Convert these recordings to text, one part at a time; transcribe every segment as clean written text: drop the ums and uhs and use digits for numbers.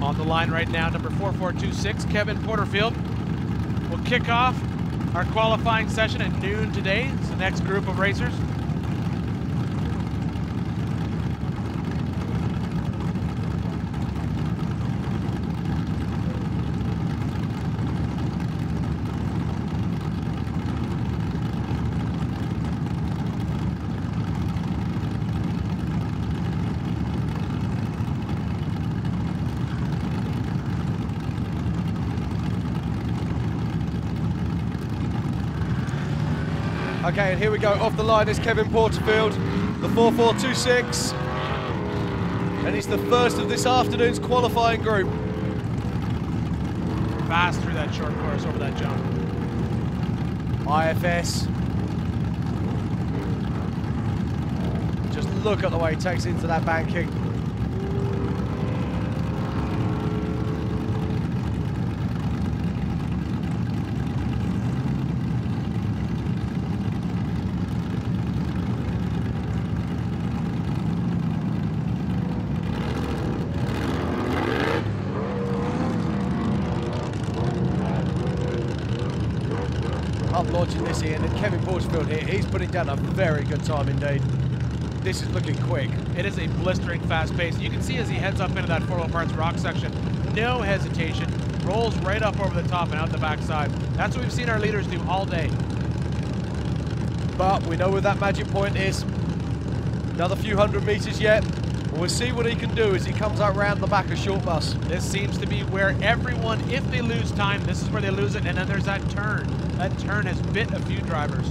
On the line right now, number 4426, Kevin Porterfield, will kick off our qualifying session at noon today. It's the next group of racers. Okay, and here we go. Off the line is Kevin Porterfield, the 4426. And he's the first of this afternoon's qualifying group. Fast through that short course over that jump. IFS. Just look at the way he takes into that banking. I'm launching this here, and Kevin Porterfield here, he's putting down a very good time indeed. This is looking quick. It is a blistering fast pace. You can see as he heads up into that 4 Wheel Parts rock section, no hesitation, rolls right up over the top and out the backside. That's what we've seen our leaders do all day. But we know where that magic point is. Another few hundred meters yet. We'll see what he can do as he comes out round the back of Short Bus. This seems to be where everyone, if they lose time, this is where they lose it, and then there's that turn. That turn has bit a few drivers.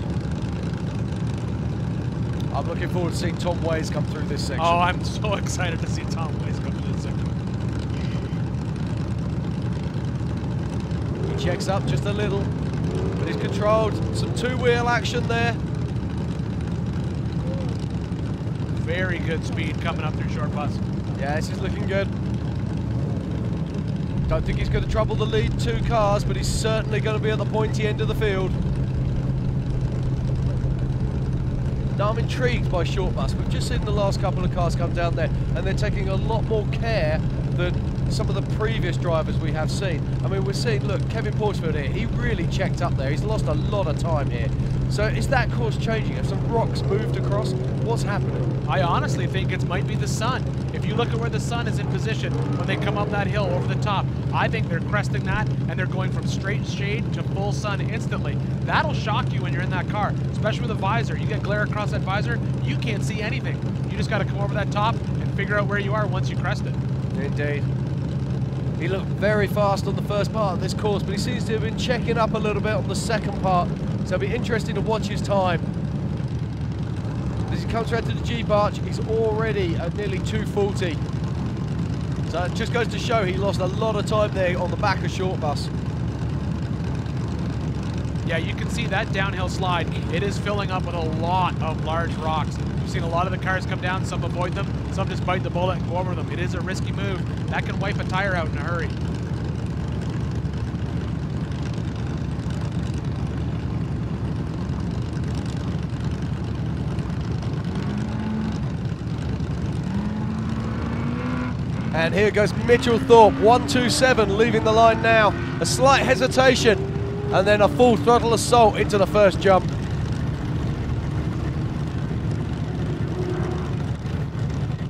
I'm looking forward to seeing Tom Ways come through this section. Oh, I'm so excited to see Tom Ways come through this section. He checks up just a little, but he's controlled. Some two-wheel action there. Very good speed coming up through Short Bus. Yeah, this is looking good. Don't think he's going to trouble the lead 2 cars, but he's certainly going to be at the pointy end of the field. Now I'm intrigued by Short Bus. We've just seen the last couple of cars come down there, and they're taking a lot more care than some of the previous drivers we have seen. I mean, we're seeing, look, Kevin Porterfield here, he really checked up there. He's lost a lot of time here. So is that course changing? Have some rocks moved across? What's happening? I honestly think it might be the sun. If you look at where the sun is in position when they come up that hill over the top, I think they're cresting that and they're going from straight shade to full sun instantly. That'll shock you when you're in that car, especially with a visor. You get glare across that visor, you can't see anything. You just got to come over that top and figure out where you are once you crest it. Indeed. He looked very fast on the first part of this course, but he seems to have been checking up a little bit on the second part. So it'll be interesting to watch his time. As he comes around to the Jeep Arch, he's already at nearly 240. So it just goes to show he lost a lot of time there on the back of Short Bus. Yeah, you can see that downhill slide. It is filling up with a lot of large rocks. We've seen a lot of the cars come down, some avoid them, some just bite the bullet and go over them. It is a risky move. That can wipe a tire out in a hurry. And here goes Mitchell Thorpe, 127, leaving the line now. A slight hesitation, and then a full throttle assault into the first jump.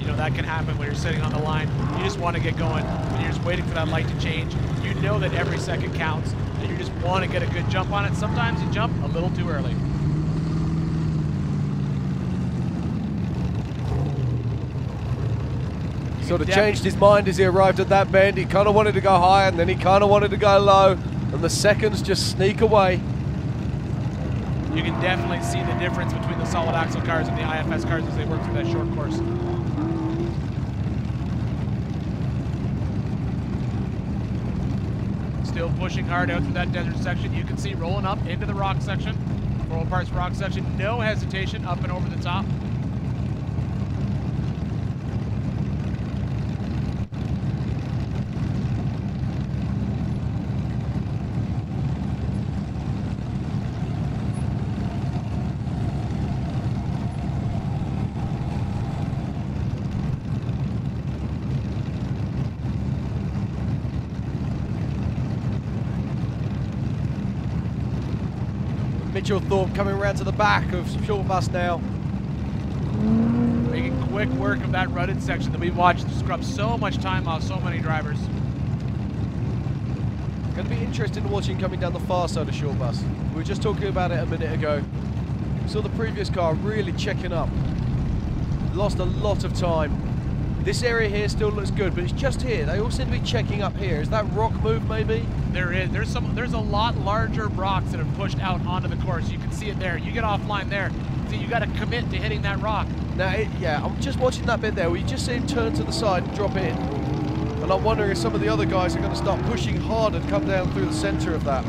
You know, that can happen when you're sitting on the line. You just want to get going, and you're just waiting for that light to change. You know that every second counts, and you just want to get a good jump on it. Sometimes you jump a little too early. Sort of changed his mind as he arrived at that bend. He kind of wanted to go high, and then he kind of wanted to go low, and the seconds just sneak away. You can definitely see the difference between the solid axle cars and the IFS cars as they work through that short course. Still pushing hard out through that desert section. You can see rolling up into the rock section. 4 Wheel Parts rock section, no hesitation, up and over the top. Mitchell Thorpe coming around to the back of Short Bus now. Making quick work of that rutted section that we watched scrub so much time off so many drivers. Going to be interesting watching coming down the far side of Short Bus. We were just talking about it a minute ago. We saw the previous car really checking up. Lost a lot of time. This area here still looks good, but it's just here. They all seem to be checking up here. Is that rock move maybe? There is. There's a lot larger rocks that have pushed out onto the course. You can see it there. You get offline there. So you got to commit to hitting that rock. Now, yeah, I'm just watching that bit there where you just see him turn to the side and drop in. And I'm wondering if some of the other guys are going to start pushing hard and come down through the centre of that.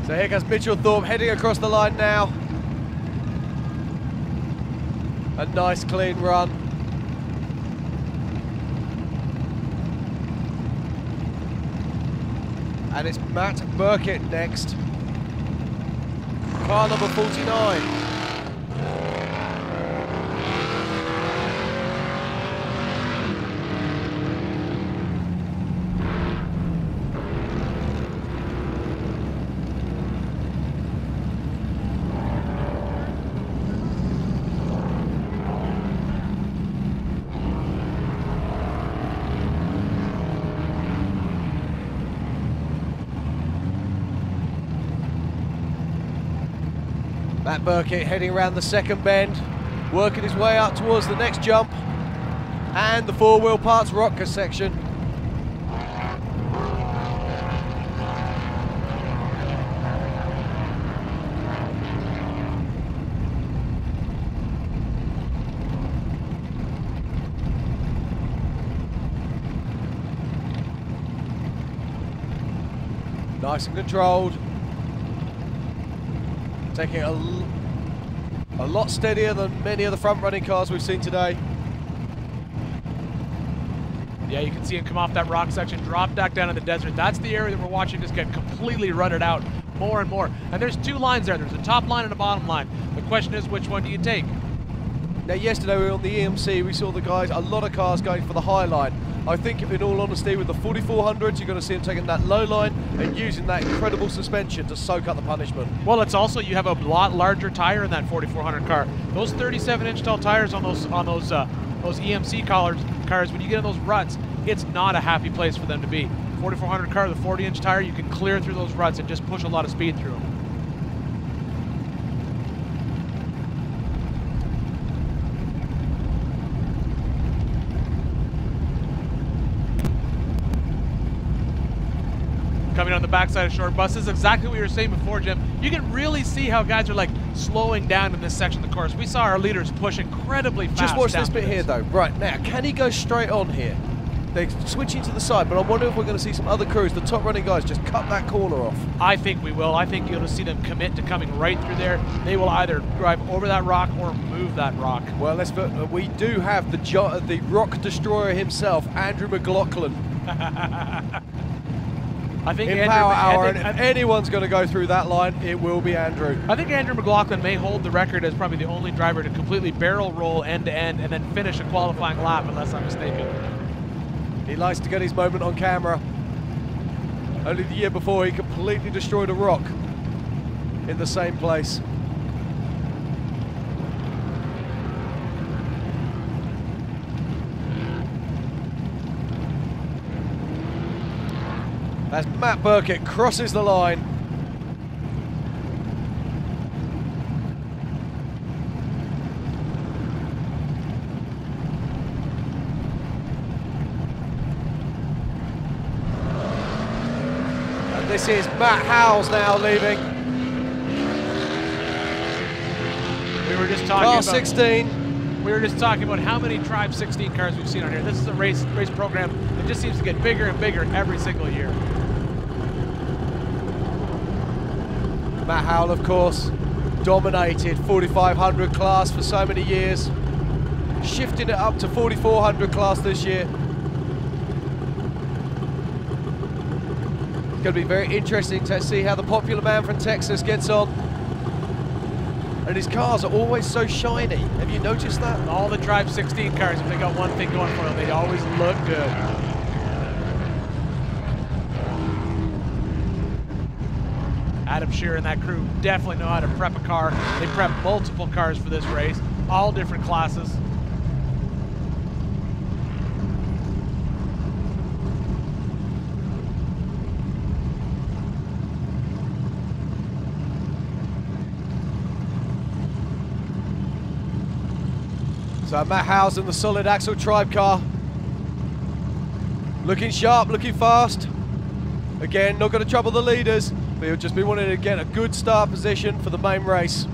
So here comes Mitchell Thorpe heading across the line now. A nice clean run. And it's Matt Burkett next. Car number 49. Matt Burkett heading around the second bend, working his way up towards the next jump and the four-wheel parts rocker section. Nice and controlled. Taking a lot steadier than many of the front-running cars we've seen today. Yeah, you can see him come off that rock section, drop back down in the desert. That's the area that we're watching just get completely rutted out more and more. And there's two lines there. There's a top line and a bottom line. The question is, which one do you take? Now, yesterday we were on the EMC. We saw the guys, a lot of cars going for the high line. I think, in all honesty, with the 4400s, you're going to see them taking that low line and using that incredible suspension to soak up the punishment. Well, it's also, you have a lot larger tire in that 4400 car. Those 37-inch tall tires on those EMC cars, when you get in those ruts, it's not a happy place for them to be. 4400 car, the 40-inch tire, you can clear through those ruts and just push a lot of speed through them. Coming on the backside of Short Bus, this is exactly what you were saying before, Jim. You can really see how guys are like slowing down in this section of the course. We saw our leaders push incredibly fast. Just watch this bit here though. Right, now, can he go straight on here? They're switching to the side, but I wonder if we're going to see some other crews, the top running guys, just cut that corner off. I think we will. I think you'll see them commit to coming right through there. They will either drive over that rock or move that rock. Well, we do have the rock destroyer himself, Andrew McLaughlin. I think in Power Hour, and if anyone's going to go through that line, it will be Andrew. I think Andrew McLaughlin may hold the record as probably the only driver to completely barrel roll end to end and then finish a qualifying lap, unless I'm mistaken. He likes to get his moment on camera. Only the year before, he completely destroyed a rock in the same place. As Matt Burkett crosses the line. And this is Matt Howells now leaving. We were just talking Car about 16. We were just talking about how many Tribe 16 cars we've seen on here. This is a race program that just seems to get bigger and bigger every single year. Matt Howell, of course, dominated 4500 class for so many years, shifting it up to 4400 class this year. It's going to be very interesting to see how the popular man from Texas gets on. And his cars are always so shiny. Have you noticed that? All the Tribe 16 cars, if they got one thing going for them, they always look good. Adam Shearer and that crew definitely know how to prep a car. They prep multiple cars for this race, all different classes. So Matt Howes in the solid axle Tribe car. Looking sharp, looking fast. Again, not going to trouble the leaders, but he'll just be wanting to get a good start position for the main race.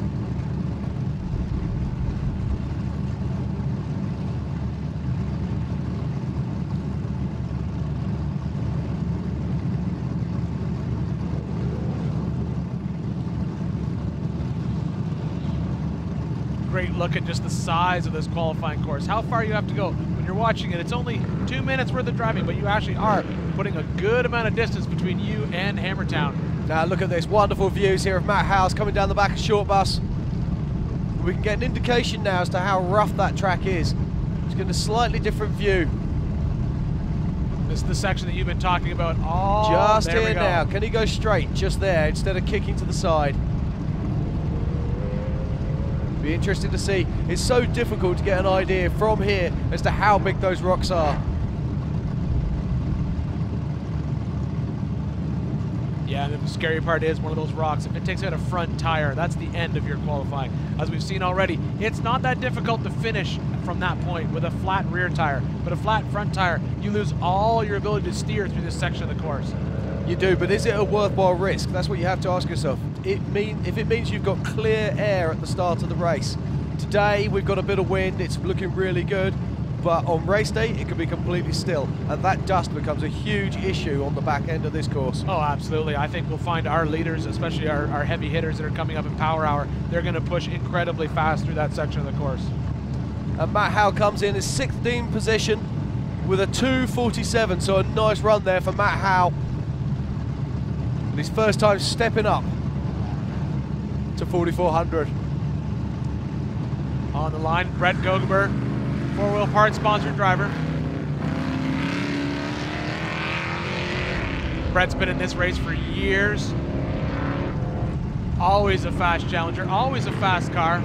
Great look at just the size of this qualifying course. How far you have to go. When you're watching it, it's only 2 minutes worth of driving, but you actually are putting a good amount of distance between you and Hammertown. Now look at this, wonderful views here of Matt Howes coming down the back of Short Bus. We can get an indication now as to how rough that track is. It's getting a slightly different view. This is the section that you've been talking about. Oh, just there here we go. now. Can he go straight just there instead of kicking to the side? Be interesting to see. It's so difficult to get an idea from here as to how big those rocks are. Yeah, and the scary part is one of those rocks, if it takes out a front tire, that's the end of your qualifying. As we've seen already, it's not that difficult to finish from that point with a flat rear tire, but a flat front tire, you lose all your ability to steer through this section of the course. You do, but is it a worthwhile risk? That's what you have to ask yourself. If it means you've got clear air at the start of the race. Today we've got a bit of wind, it's looking really good, but on race day it could be completely still, and that dust becomes a huge issue on the back end of this course. Oh, absolutely. I think we'll find our leaders, especially our heavy hitters that are coming up in Power Hour, they're going to push incredibly fast through that section of the course. And Matt Howe comes in his 16th position with a 2:47, so a nice run there for Matt Howe. And his first time stepping up to 4,400. On the line, Brett Gogeber, 4 Wheel Parts sponsored driver. Brett's been in this race for years. Always a fast challenger, always a fast car.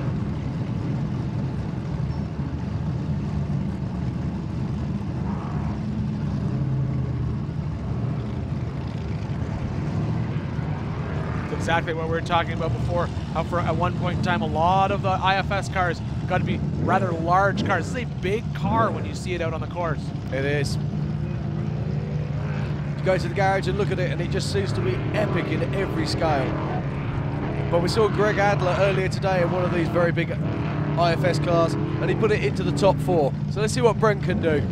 Exactly what we were talking about before, how for at one point in time a lot of the IFS cars got to be rather large cars. This is a big car when you see it out on the course. It is. You go to the garage and look at it and it just seems to be epic in every scale. But we saw Greg Adler earlier today in one of these very big IFS cars and he put it into the top 4. So let's see what Brent can do.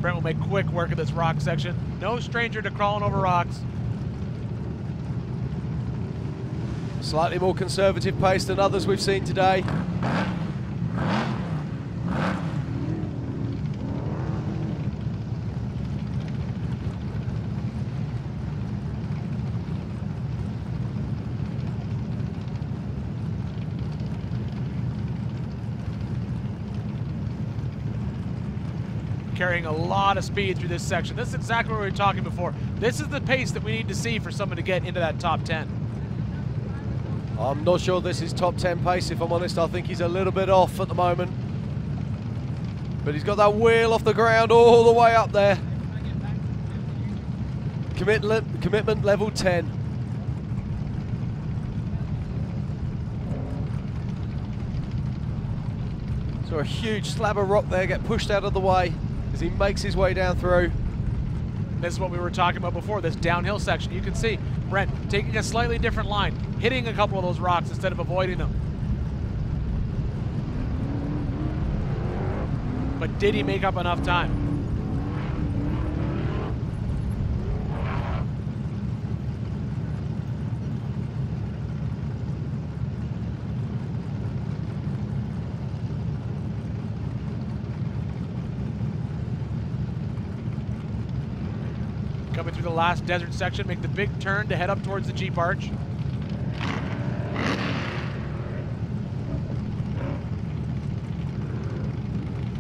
Brent will make quick work of this rock section. No stranger to crawling over rocks. Slightly more conservative pace than others we've seen today. Carrying a lot of speed through this section. This is exactly what we were talking before. This is the pace that we need to see for someone to get into that top 10. I'm not sure this is top 10 pace, if I'm honest. I think he's a little bit off at the moment. But he's got that wheel off the ground all the way up there. Commitment level 10. So a huge slab of rock there get pushed out of the way as he makes his way down through. This is what we were talking about before, this downhill section. You can see Brent taking a slightly different line, hitting a couple of those rocks instead of avoiding them. But did he make up enough time? Coming through the last desert section, make the big turn to head up towards the Jeep Arch.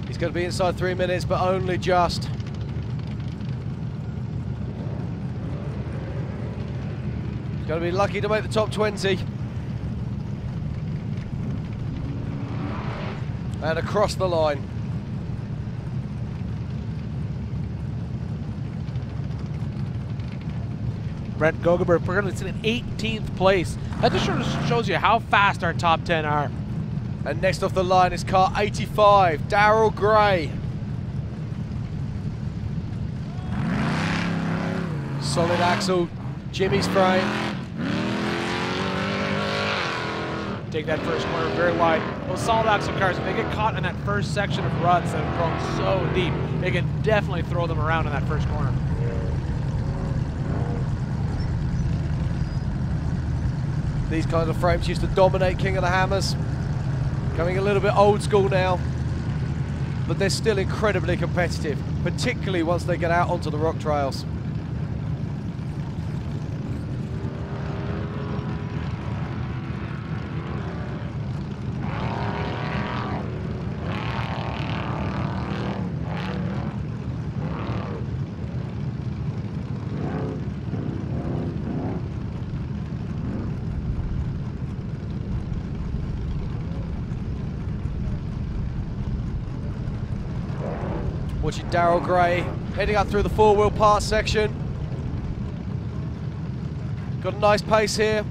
He's going to be inside 3 minutes, but only just. He's going to be lucky to make the top 20. And across the line. Brent Gogenberg currently in 18th place. That just sort of shows you how fast our top 10 are. And next off the line is car 85, Daryl Gray. Solid axle, Jimmy's frame. Take that first corner very wide. Those solid axle cars, if they get caught in that first section of ruts that have grown so deep, they can definitely throw them around in that first corner. These kinds of frames used to dominate King of the Hammers. Coming a little bit old school now, but they're still incredibly competitive, particularly once they get out onto the rock trails. Watching Daryl Gray heading up through the four-wheel parts section. Got a nice pace here.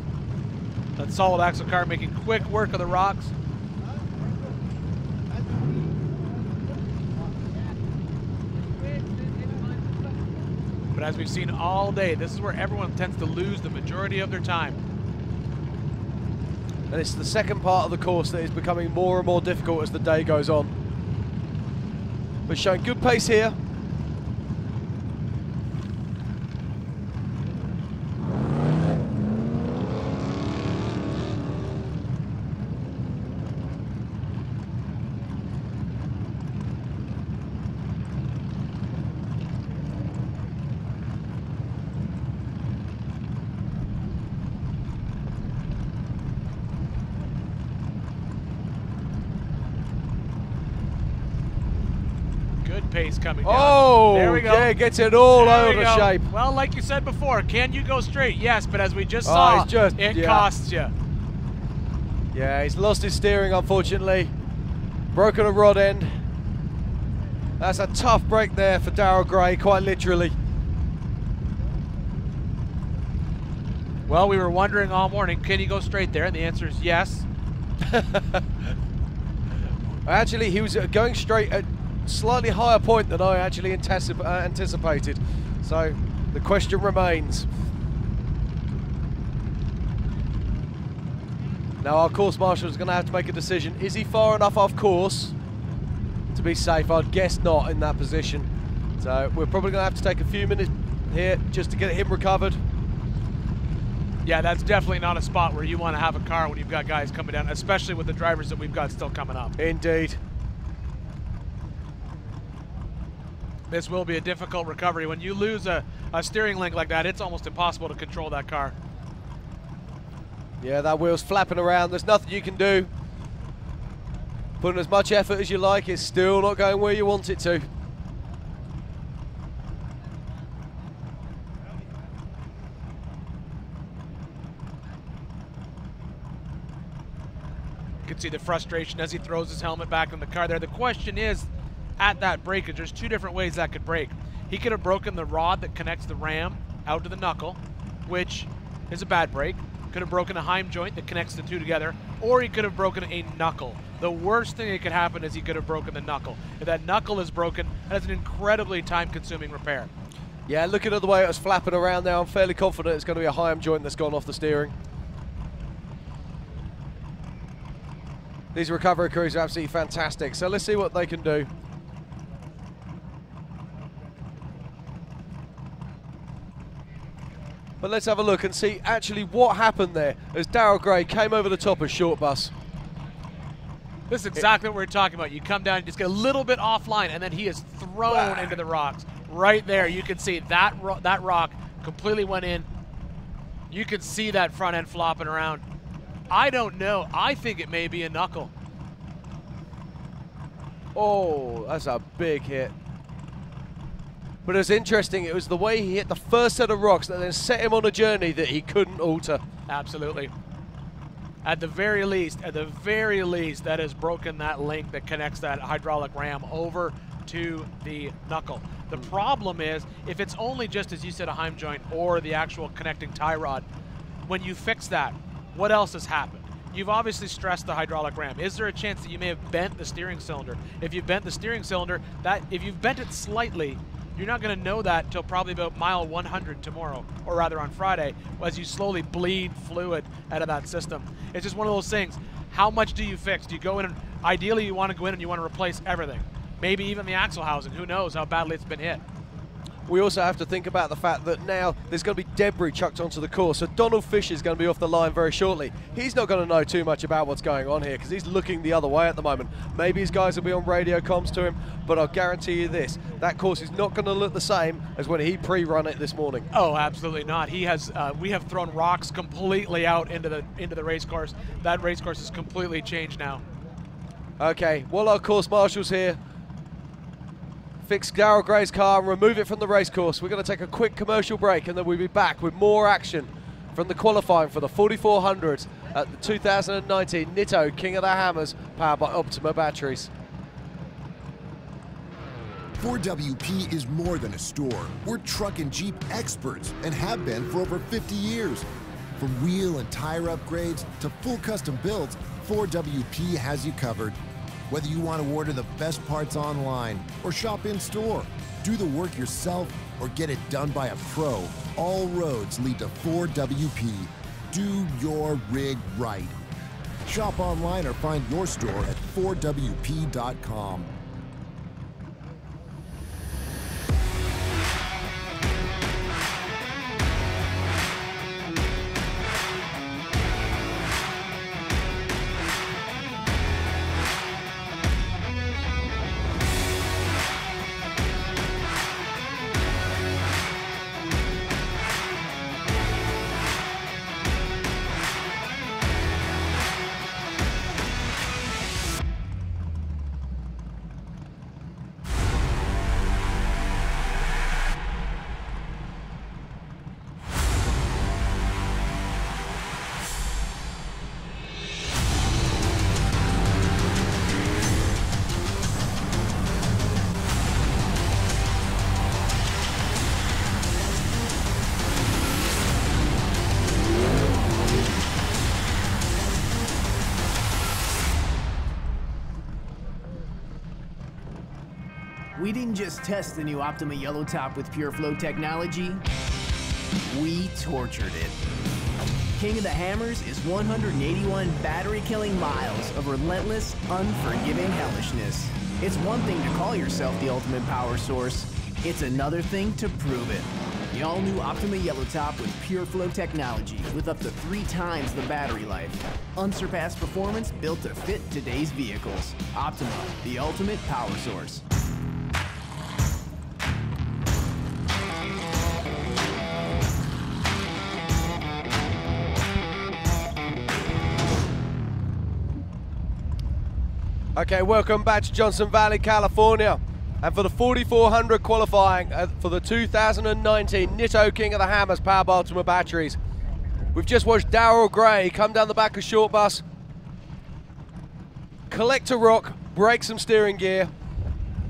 That solid axle car making quick work of the rocks. But as we've seen all day, this is where everyone tends to lose the majority of their time. And it's the second part of the course that is becoming more and more difficult as the day goes on. But showing good pace here. Pace coming down. Oh, there we go. Yeah, gets it all over shape. Well, like you said before, can you go straight? Yes, but as we just saw, it costs you. Yeah, he's lost his steering, unfortunately. Broken a rod end. That's a tough break there for Daryl Gray, quite literally. Well, we were wondering all morning, can you go straight there? And the answer is yes. Actually, he was going straight at slightly higher point than I actually anticipated. So the question remains. Now our course marshal is going to have to make a decision. Is he far enough off course to be safe? I'd guess not in that position. So we're probably going to have to take a few minutes here just to get him recovered. Yeah, that's definitely not a spot where you want to have a car when you've got guys coming down, especially with the drivers that we've got still coming up. Indeed. This will be a difficult recovery. When you lose a steering link like that, it's almost impossible to control that car. Yeah, that wheel's flapping around. There's nothing you can do. Put in as much effort as you like, it's still not going where you want it to. You can see the frustration as he throws his helmet back in the car there. The question is, at that breakage, there's two different ways that could break. He could have broken the rod that connects the ram out to the knuckle, which is a bad break. Could have broken a Heim joint that connects the two together, or he could have broken a knuckle. The worst thing that could happen is he could have broken the knuckle. If that knuckle is broken, that's an incredibly time-consuming repair. Yeah, looking at the way it was flapping around there, I'm fairly confident it's going to be a Hyam joint that's gone off the steering. These recovery crews are absolutely fantastic, so let's see what they can do. But let's have a look and see actually what happened there as Daryl Gray came over the top of Short Bus. This is exactly what we're talking about. You come down, you just get a little bit offline, and then he is thrown into the rocks. Right there, you can see that rock completely went in. You can see that front end flopping around. I don't know. I think it may be a knuckle. Oh, that's a big hit. But it was interesting. It was the way he hit the first set of rocks that then set him on a journey that he couldn't alter. Absolutely. At the very least, that has broken that link that connects that hydraulic ram over to the knuckle. The problem is, if it's only just, as you said, a Hyam joint or the actual connecting tie rod, when you fix that, what else has happened? You've obviously stressed the hydraulic ram. Is there a chance that you may have bent the steering cylinder? If you've bent the steering cylinder, if you've bent it slightly, you're not going to know that until probably about mile 100 tomorrow, or rather on Friday, as you slowly bleed fluid out of that system. It's just one of those things. How much do you fix? Do you go in and, ideally you want to go in and you want to replace everything? Maybe even the axle housing. Who knows how badly it's been hit. We also have to think about the fact that now there's going to be debris chucked onto the course. So Donald Fisher is going to be off the line very shortly. He's not going to know too much about what's going on here because he's looking the other way at the moment. Maybe his guys will be on radio comms to him, but I'll guarantee you this, that course is not going to look the same as when he pre-run it this morning. Oh, absolutely not. He has. We have thrown rocks completely out into the race course. That race course is completely changed now. Okay, while our course marshals here fix Daryl Gray's car and remove it from the race course, we're going to take a quick commercial break and then we'll be back with more action from the qualifying for the 4400s at the 2019 Nitto King of the Hammers, powered by Optima batteries. 4WP is more than a store. We're truck and Jeep experts and have been for over 50 years. From wheel and tire upgrades to full custom builds, 4WP has you covered. Whether you want to order the best parts online or shop in store, do the work yourself or get it done by a pro, all roads lead to 4WP. Do your rig right. Shop online or find your store at 4WP.com. We didn't just test the new Optima Yellow Top with PureFlow technology, we tortured it. King of the Hammers is 181 battery-killing miles of relentless, unforgiving hellishness. It's one thing to call yourself the ultimate power source. It's another thing to prove it. The all-new Optima Yellow Top with PureFlow technology with up to 3 times the battery life. Unsurpassed performance built to fit today's vehicles. Optima, the ultimate power source. Okay, welcome back to Johnson Valley, California. And for the 4400 qualifying for the 2019 Nitto King of the Hammers powered by Optima batteries. We've just watched Daryl Gray come down the back of Short Bus, collect a rock, break some steering gear,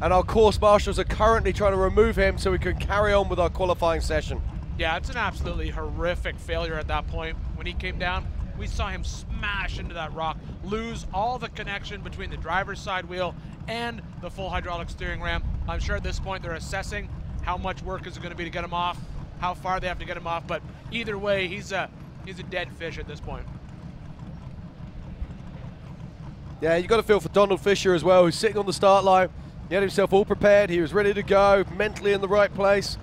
and our course marshals are currently trying to remove him so we can carry on with our qualifying session. Yeah, it's an absolutely horrific failure at that point. When he came down, we saw him smash into that rock, lose all the connection between the driver's side wheel and the full hydraulic steering ram. I'm sure at this point they're assessing how much work is it going to be to get him off, how far they have to get him off. But either way, he's a dead fish at this point. Yeah, you got to feel for Donald Fisher as well, who's sitting on the start line. He had himself all prepared. He was ready to go, mentally in the right place.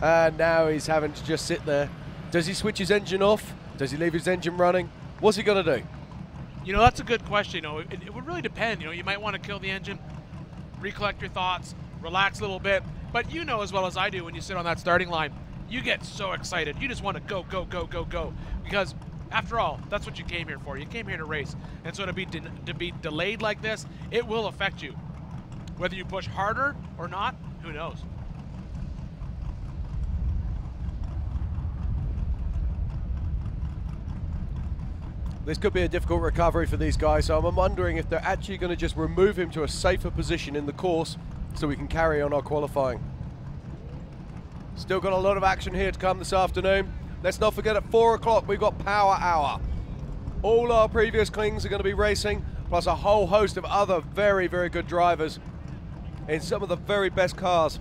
And now he's having to just sit there. Does he switch his engine off? Does he leave his engine running? What's he going to do? You know, that's a good question. You know, it would really depend. You know, you might want to kill the engine, recollect your thoughts, relax a little bit. But you know as well as I do, when you sit on that starting line, you get so excited. You just want to go, go, go, go, go. Because after all, that's what you came here for. You came here to race. And so to be delayed like this, it will affect you. Whether you push harder or not, who knows? This could be a difficult recovery for these guys, so I'm wondering if they're actually going to just remove him to a safer position in the course so we can carry on our qualifying. Still got a lot of action here to come this afternoon. Let's not forget at 4 o'clock we've got Power Hour. All our previous Klings are going to be racing, plus a whole host of other very, very good drivers in some of the very best cars.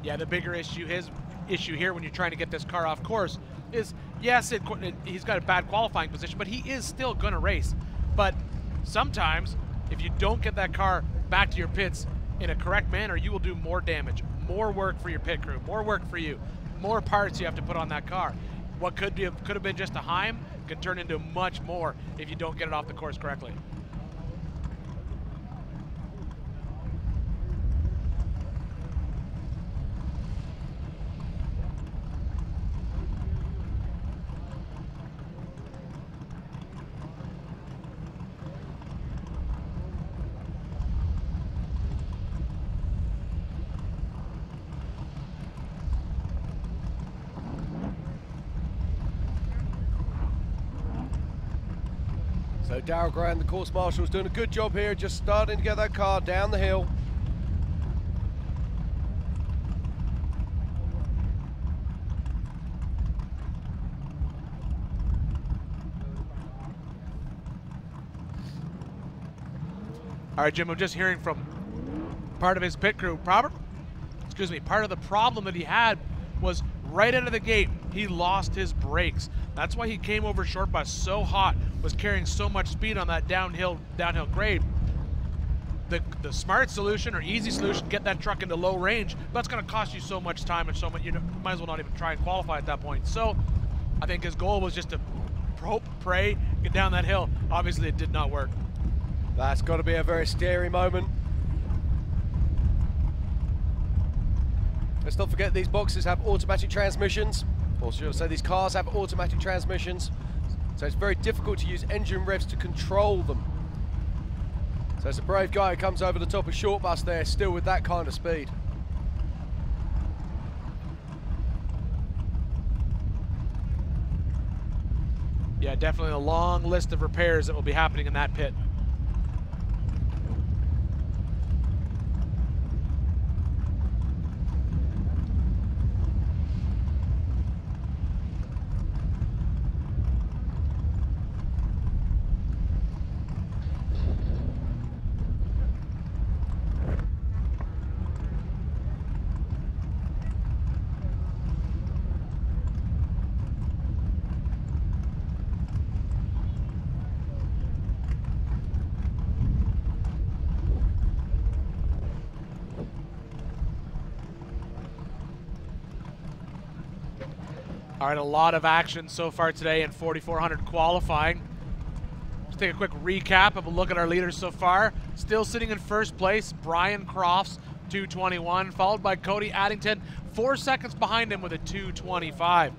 Yeah, the bigger issue here when you're trying to get this car off course is, yes, he's got a bad qualifying position, but he is still going to race. But sometimes, if you don't get that car back to your pits in a correct manner, you will do more damage, more work for your pit crew, more work for you, more parts you have to put on that car. What could have been just a Heim can turn into much more if you don't get it off the course correctly. So Daryl Grant, the course marshal, is doing a good job here, just starting to get that car down the hill. All right, Jim, I'm just hearing from part of his pit crew. Part of the problem that he had was right out of the gate, he lost his brakes. That's why he came over short bus so hot, was carrying so much speed on that downhill grade. The smart solution or easy solution, get that truck into low range, but that's going to cost you so much time and so much, you might as well not even try and qualify at that point. So I think his goal was just to hope, pray, get down that hill. Obviously it did not work. That's got to be a very scary moment. Let's not forget these boxes have automatic transmissions. Or should I say these cars have automatic transmissions. So it's very difficult to use engine revs to control them. So it's a brave guy who comes over the top of short bus there, still with that kind of speed. Yeah, definitely a long list of repairs that will be happening in that pit. All right, a lot of action so far today in 4,400 qualifying. Let's take a quick recap of a look at our leaders so far. Still sitting in first place, Brian Crofts, 2:21, followed by Cody Addington, 4 seconds behind him with a 2:25.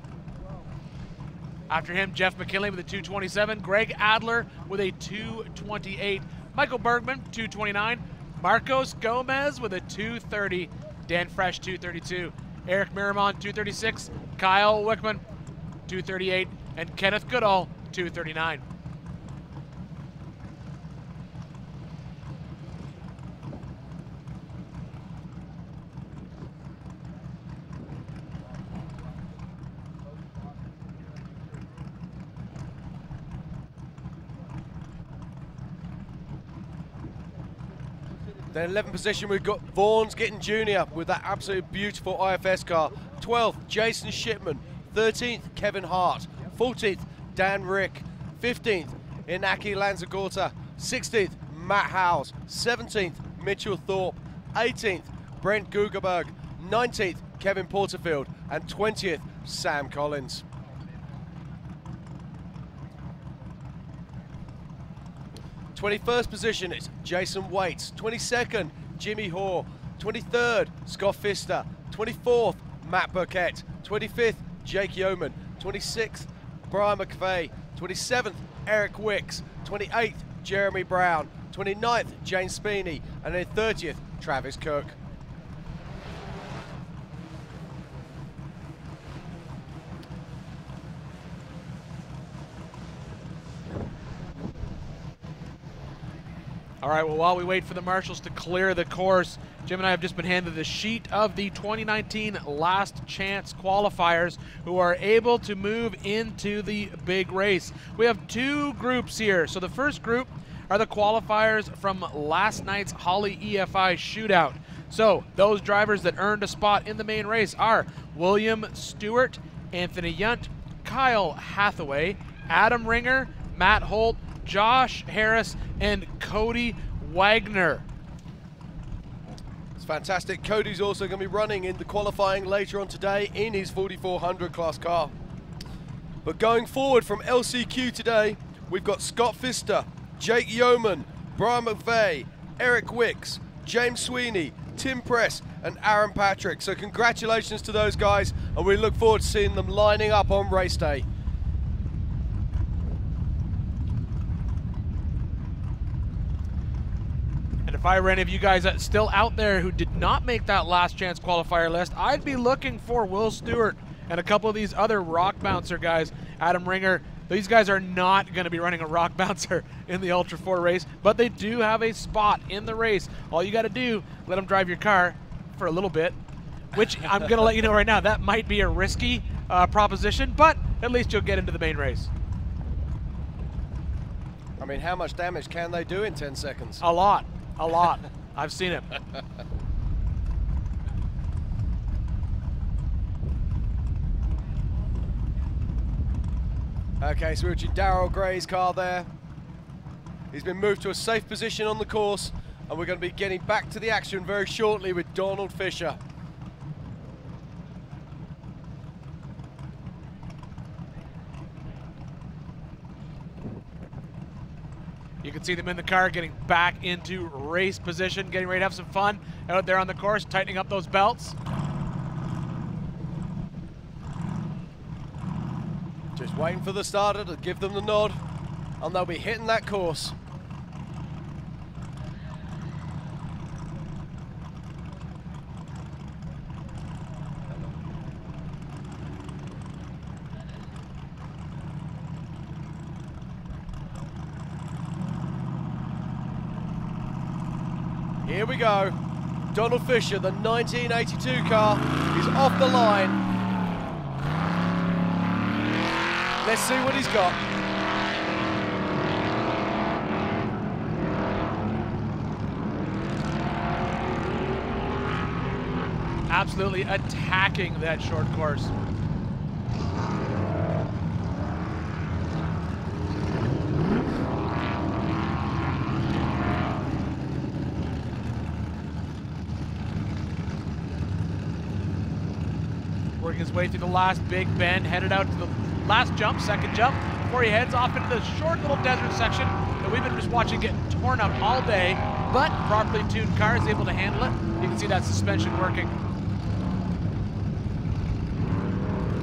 After him, Jeff McKinley with a 2:27, Greg Adler with a 2:28, Michael Bergman, 2:29, Marcos Gomez with a 2:30, Dan Fresh, 2:32. Eric Miramon, 2:36, Kyle Wickman, 2:38, and Kenneth Goodall, 2:39. Then 11th position, we've got Vaughan's getting junior with that absolutely beautiful IFS car. 12th, Jason Shipman. 13th, Kevin Hart. 14th, Dan Rick. 15th, Inaki Lanzagorta. 16th, Matt Howes. 17th, Mitchell Thorpe. 18th, Brent Gugerberg. 19th, Kevin Porterfield. And 20th, Sam Collins. '21st position is Jason Waits. 22nd, Jimmy Hoare. 23rd, Scott Pfister. 24th, Matt Burkett. 25th, Jake Yeoman. 26th, Brian McVeigh. 27th, Eric Wicks. 28th, Jeremy Brown. 29th, James Speeney. And then 30th, Travis Cook. All right, well, while we wait for the marshals to clear the course, Jim and I have just been handed the sheet of the 2019 Last Chance qualifiers who are able to move into the big race. We have two groups here. So the first group are the qualifiers from last night's Holly EFI shootout. So those drivers that earned a spot in the main race are William Stewart, Anthony Yunt, Kyle Hathaway, Adam Ringer, Matt Holt, Josh Harris, and Cody Wagner. It's fantastic. Cody's also going to be running in the qualifying later on today in his 4400 class car. But going forward from LCQ today, we've got Scott Pfister, Jake Yeoman, Brian McVeigh, Eric Wicks, James Sweeney, Tim Press, and Aaron Patrick. So congratulations to those guys, and we look forward to seeing them lining up on race day. And if I were any of you guys still out there who did not make that Last Chance qualifier list, I'd be looking for Will Stewart and a couple of these other rock bouncer guys. Adam Ringer, these guys are not going to be running a rock bouncer in the Ultra 4 race, but they do have a spot in the race. All you got to do, let them drive your car for a little bit, which I'm going to let you know right now, that might be a risky proposition, but at least you'll get into the main race. I mean, how much damage can they do in 10 seconds? A lot. A lot. I've seen it. Okay, so we're watching Daryl Gray's car there. He's been moved to a safe position on the course, and we're going to be getting back to the action very shortly with Donald Fisher. You can see them in the car getting back into race position, getting ready to have some fun out there on the course, tightening up those belts. Just waiting for the starter to give them the nod, and they'll be hitting that course. Here we go. Donald Fisher, the 1982 car, is off the line. Let's see what he's got. Absolutely attacking that short course. Working his way through the last big bend, headed out to the last jump, second jump, before he heads off into the short little desert section that we've been just watching get torn up all day, but properly tuned car is able to handle it. You can see that suspension working.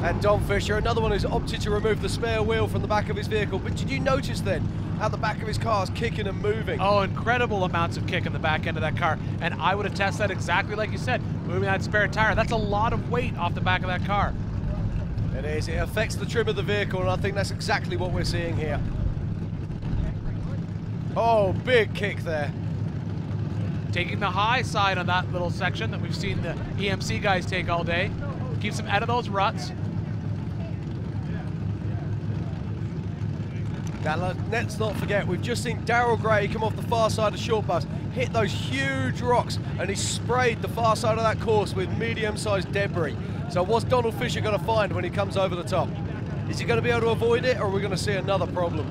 And Don Fisher, another one who's opted to remove the spare wheel from the back of his vehicle. But did you notice then how the back of his car is kicking and moving? Oh, incredible amounts of kick in the back end of that car. And I would attest that exactly like you said, moving that spare tire. That's a lot of weight off the back of that car. It is. It affects the trim of the vehicle, and I think that's exactly what we're seeing here. Oh, big kick there. Taking the high side on that little section that we've seen the EMC guys take all day. Keeps them out of those ruts. Now, let's not forget, we've just seen Daryl Gray come off the far side of short bus, hit those huge rocks, and he sprayed the far side of that course with medium-sized debris. So what's Donald Fisher going to find when he comes over the top? Is he going to be able to avoid it, or are we going to see another problem?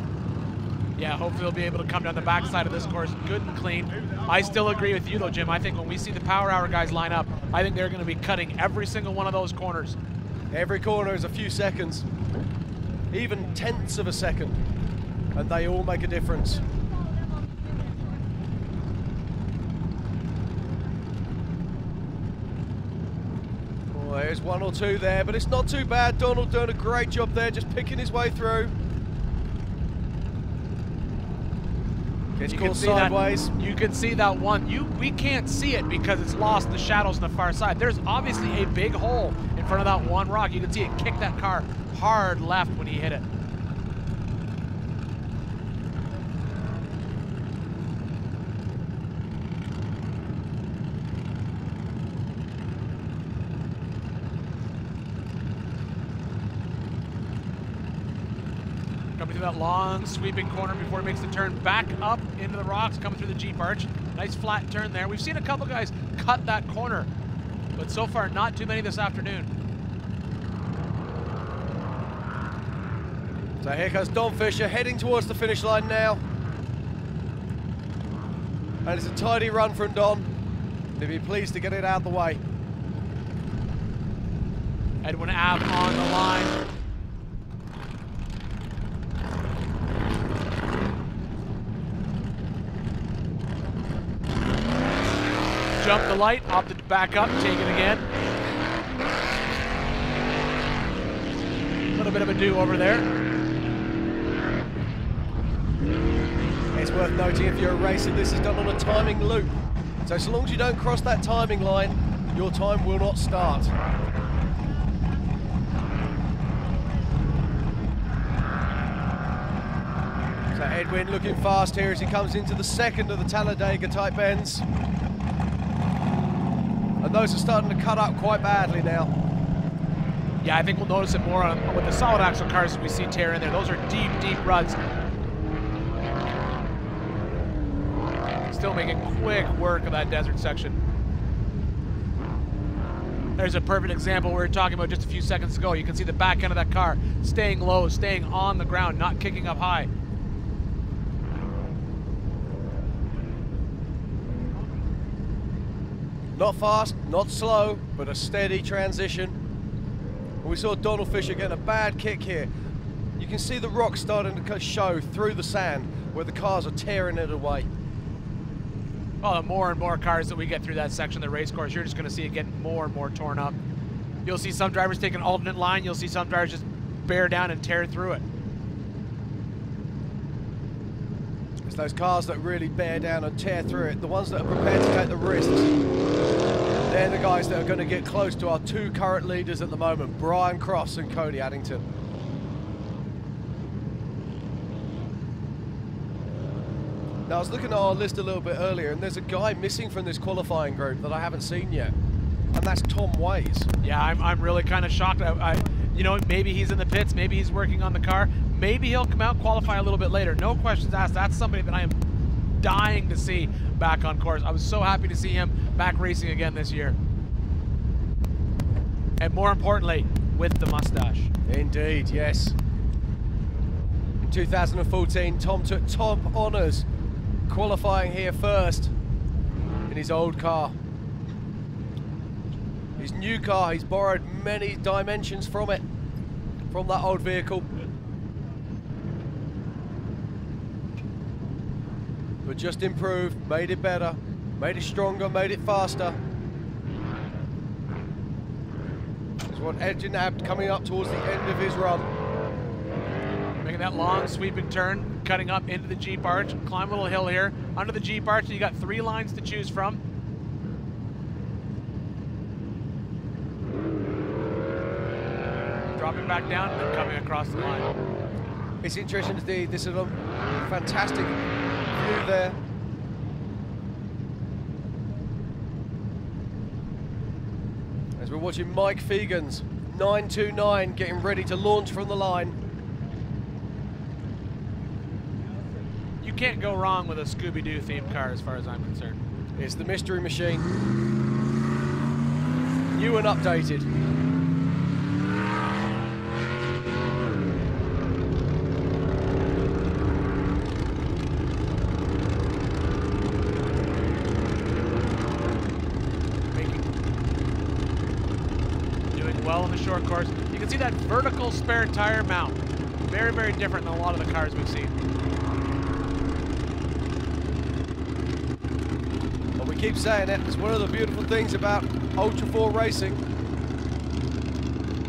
Yeah, hopefully he'll be able to come down the backside of this course good and clean. I still agree with you, though, Jim. I think when we see the Power Hour guys line up, I think they're going to be cutting every single one of those corners. Every corner is a few seconds, even tenths of a second, and they all make a difference. Oh, there's one or two there, but it's not too bad. Donald doing a great job there, just picking his way through. Gets caught sideways. You can see that one. We can't see it because it's lost the shadows on the far side. There's obviously a big hole in front of that one rock. You can see it kick that car hard left when he hit it. Coming through that long sweeping corner before he makes the turn back up into the rocks, coming through the Jeep arch. Nice flat turn there. We've seen a couple guys cut that corner, but so far not too many this afternoon. So here comes Don Fisher heading towards the finish line now. And it's a tidy run from Don. He'll be pleased to get it out of the way. Edwin Ave on the line. Jump the light, opted to back up, take it again. A little bit of a do over there. It's worth noting if you're a racer, this is done on a timing loop. So long as you don't cross that timing line, your time will not start. So Edwin looking fast here as he comes into the second of the Talladega type bends. And those are starting to cut up quite badly now. Yeah, I think we'll notice it more with the solid axle cars as we see tear in there. Those are deep, deep ruts. Still making quick work of that desert section. There's a perfect example we were talking about just a few seconds ago. You can see the back end of that car staying low, staying on the ground, not kicking up high. Not fast, not slow, but a steady transition. We saw Donald Fisher getting a bad kick here. You can see the rocks starting to show through the sand where the cars are tearing it away. Well, the more and more cars that we get through that section of the race course, you're just going to see it getting more and more torn up. You'll see some drivers take an alternate line. You'll see some drivers just bear down and tear through it. It's those cars that really bear down and tear through it, the ones that are prepared to take the risks. They're the guys that are going to get close to our two current leaders at the moment, Brian Cross and Cody Addington. Now, I was looking at our list a little bit earlier, and there's a guy missing from this qualifying group that I haven't seen yet, and that's Tom Ways. Yeah, I'm really kind of shocked. You know, maybe he's in the pits, maybe he's working on the car, maybe he'll come out and qualify a little bit later. No questions asked. That's somebody that I am dying to see back on course. I was so happy to see him back racing again this year. And more importantly, with the mustache. Indeed, yes. In 2014, Tom took top honours qualifying here first in his old car. His new car, he's borrowed many dimensions from it, from that old vehicle. But just improved, made it better, made it stronger, made it faster. There's one Edwin Ave coming up towards the end of his run. Making that long sweeping turn, cutting up into the Jeep arch, climb a little hill here. Under the Jeep arch, you got 3 lines to choose from. Dropping back down and then coming across the line. It's interesting to see, this is a fantastic view there. As we're watching Mike Fegans, 929, getting ready to launch from the line. can't go wrong with a Scooby-Doo themed car as far as I'm concerned. It's the Mystery Machine. New and updated. Doing well on the short course. You can see that vertical spare tire mount. Very, very different than a lot of the cars we've seen. But we keep saying it, it's one of the beautiful things about Ultra 4 racing,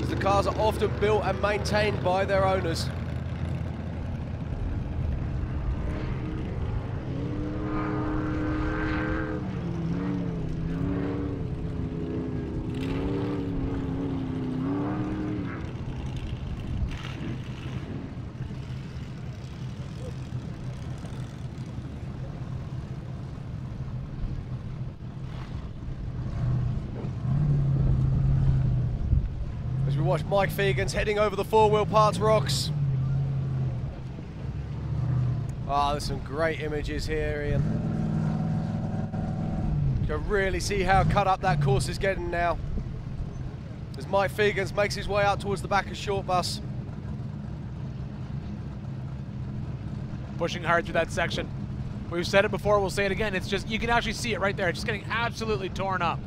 is the cars are often built and maintained by their owners. Watch Mike Fegans heading over the four-wheel parts rocks. Ah, there's some great images here, Ian. You can really see how cut up that course is getting now. As Mike Fegans makes his way out towards the back of Short Bus. Pushing hard through that section. We've said it before, we'll say it again. It's just, you can actually see it right there. It's just getting absolutely torn up.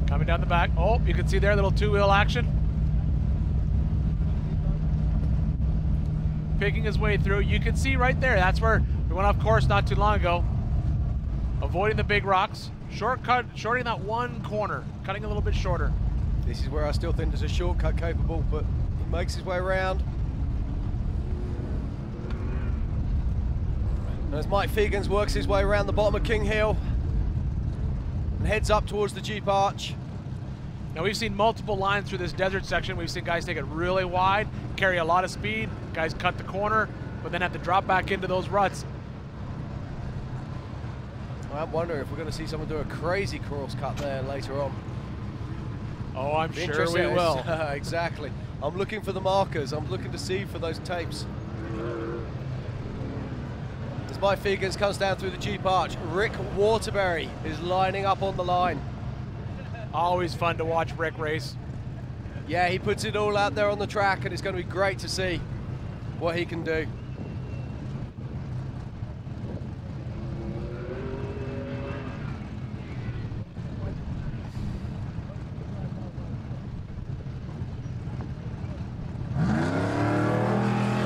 Coming down the back. Oh, you can see there, little two-wheel action. Picking his way through. You can see right there, that's where we went off course not too long ago. Avoiding the big rocks. Shortcut, shorting that one corner. Cutting a little bit shorter. This is where I still think there's a shortcut capable, but he makes his way around. And as Mike Fegans works his way around the bottom of King Hill and heads up towards the Jeep Arch. Now we've seen multiple lines through this desert section. We've seen guys take it really wide, carry a lot of speed, guys cut the corner, but then have to drop back into those ruts. I'm wondering if we're going to see someone do a crazy cross cut there later on. Oh, I'm sure we will. Exactly. I'm looking for the markers. I'm looking to see for those tapes. As Mike Fegans comes down through the Jeep Arch, Rick Waterbury is lining up on the line. Always fun to watch Rick race. Yeah, he puts it all out there on the track, and it's going to be great to see what he can do.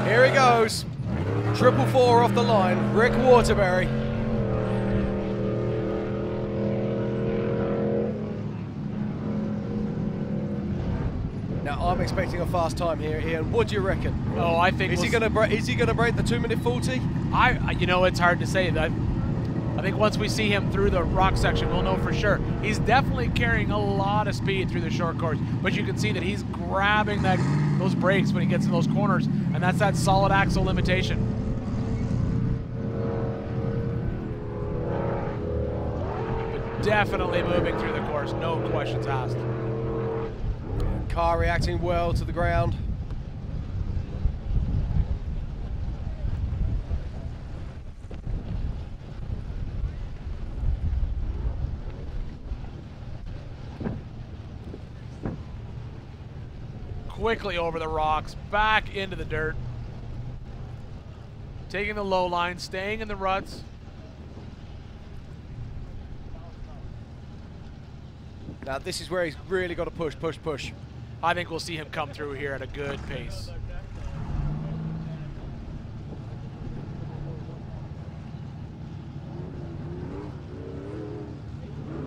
Here he goes. 444 off the line, Rick Waterbury. Now I'm expecting a fast time here, Ian. What do you reckon? Oh, I think is he going to break the 2-minute 40? You know, it's hard to say that. I think once we see him through the rock section, we'll know for sure. He's definitely carrying a lot of speed through the short course, but you can see that he's grabbing those brakes when he gets in those corners, and that's that solid axle limitation. But definitely moving through the course, no questions asked. Car reacting well to the ground. Quickly over the rocks, back into the dirt. Taking the low line, staying in the ruts. Now this is where he's really got to push, push, push. I think we'll see him come through here at a good pace.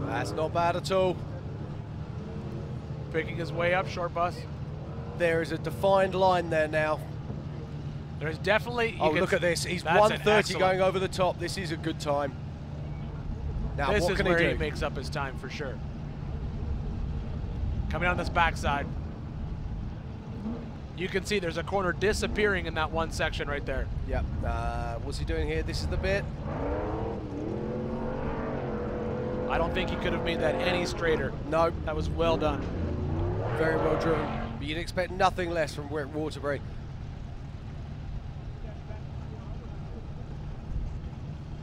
That's not bad at all. Picking his way up, Short Bus. There is a defined line there now. There's definitely... Oh, look at this. He's 130 going over the top. This is a good time. Now, this what is can where he do? He makes up his time for sure. Coming on this backside. You can see there's a corner disappearing in that one section right there. Yep. What's he doing here? This is the bit. I don't think he could have made that any straighter. No. That was well done. Very well driven. But you'd expect nothing less from Rick Waterbury.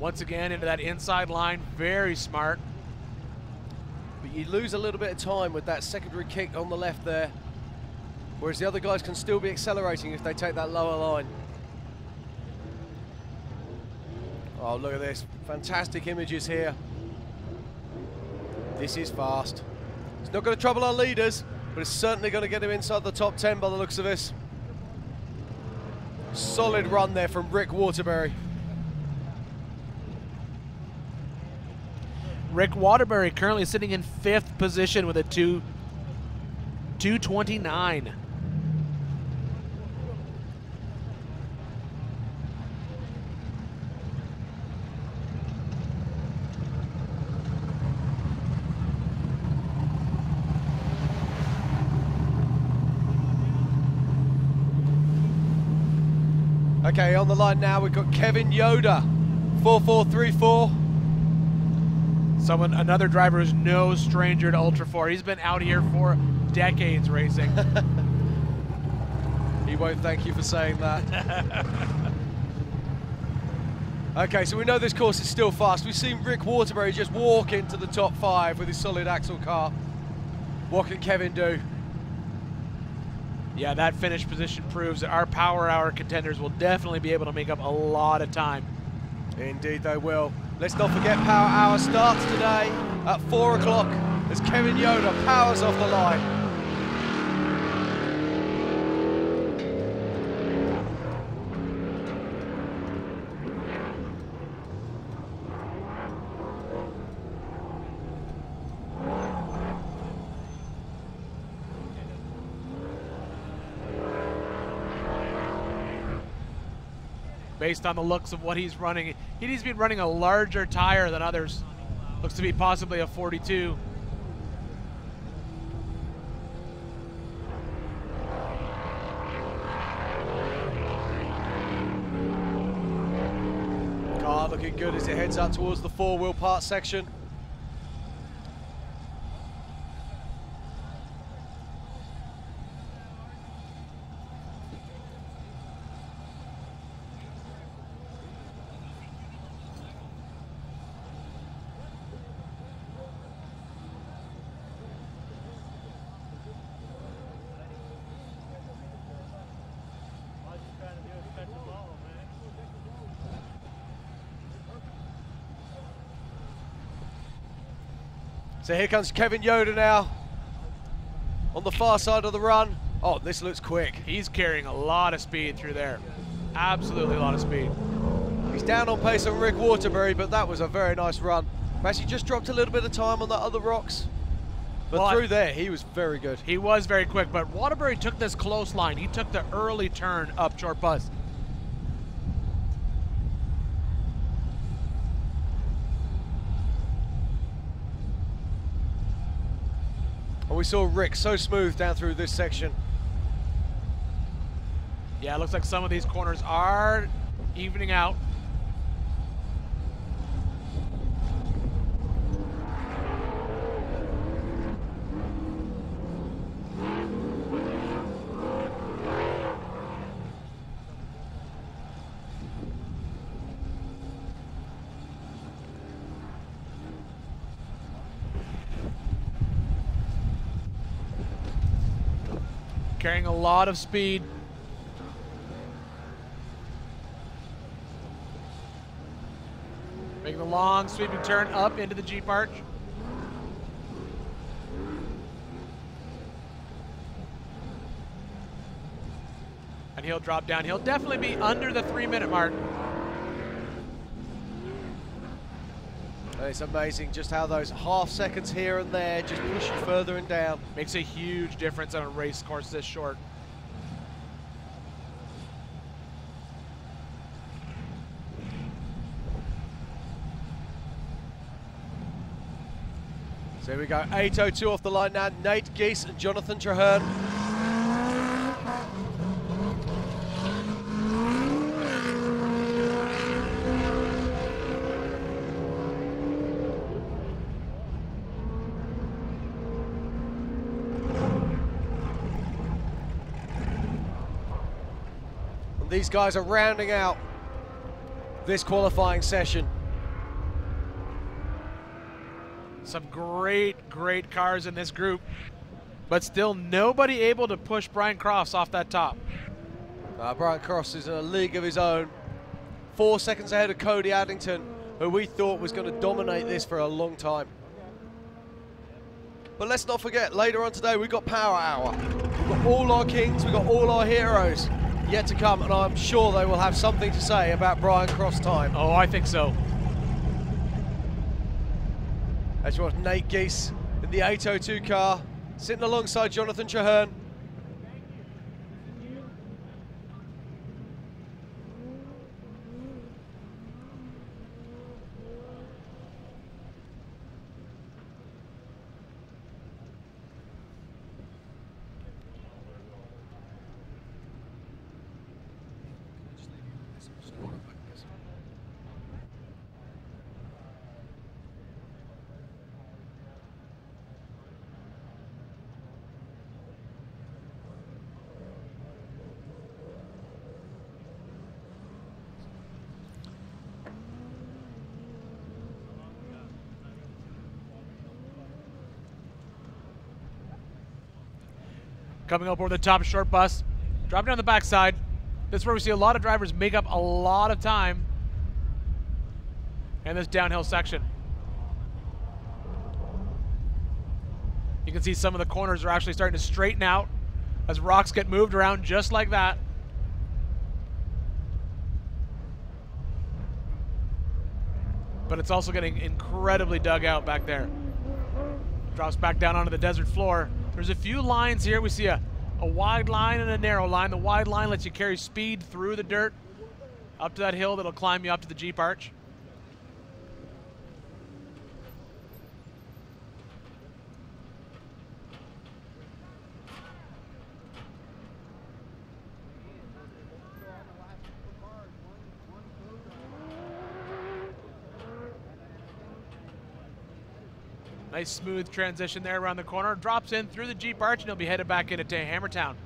Once again into that inside line, very smart. But you lose a little bit of time with that secondary kick on the left there. Whereas the other guys can still be accelerating if they take that lower line. Oh, look at this. Fantastic images here. This is fast. It's not going to trouble our leaders, but it's certainly going to get him inside the top 10 by the looks of this. Solid run there from Rick Waterbury. Rick Waterbury currently sitting in 5th position with a 2:29. Okay, on the line now we've got Kevin Yoder, 4434. Another driver who's no stranger to Ultra 4. He's been out here for decades racing. He won't thank you for saying that. Okay, so we know this course is still fast. We've seen Rick Waterbury just walk into the top 5 with his solid axle car. What can Kevin do? Yeah, that finish position proves that our Power Hour contenders will definitely be able to make up a lot of time. Indeed they will. Let's not forget Power Hour starts today at 4 o'clock as Kevin Yoder powers off the line. Based on the looks of what he's running, he's been running a larger tire than others. Looks to be possibly a 42. Car looking good as it heads up towards the 4-wheel parts section. So here comes Kevin Yoder now on the far side of the run. Oh, this looks quick. He's carrying a lot of speed through there. Absolutely a lot of speed. He's down on pace on Rick Waterbury, but that was a very nice run. Actually just dropped a little bit of time on the other rocks. But through there, he was very good. He was very quick, but Waterbury took this close line. He took the early turn up short bus. And we saw Rick so smooth down through this section. Yeah, it looks like some of these corners are evening out. Carrying a lot of speed. Making the long sweeping turn up into the Jeep arch. And he'll drop down. He'll definitely be under the 3-minute mark. It's amazing just how those half seconds here and there just push you further and down. Makes a huge difference on a race course this short. So here we go, 8:02 off the line now. Nate Geese and Jonathan Traherne. And these guys are rounding out this qualifying session. Some great cars in this group, but still nobody able to push Brian Crofts off that top. Brian Crofts is in a league of his own. 4 seconds ahead of Cody Addington, who we thought was going to dominate this for a long time. But let's not forget, later on today, we've got Power Hour. We've got all our kings, we've got all our heroes yet to come, and I'm sure they will have something to say about Brian Crofts' time. Oh, I think so. As you watch Nate Geese in the 802 car, sitting alongside Jonathan Traherne. Coming up over the top, short bus, dropping down the backside. This is where we see a lot of drivers make up a lot of time in this downhill section. You can see some of the corners are actually starting to straighten out as rocks get moved around just like that. But it's also getting incredibly dug out back there. Drops back down onto the desert floor. There's a few lines here. We see a wide line and a narrow line. The wide line lets you carry speed through the dirt up to that hill that'll climb you up to the Jeep arch. Nice smooth transition there around the corner. Drops in through the Jeep arch and he'll be headed back into Hammertown.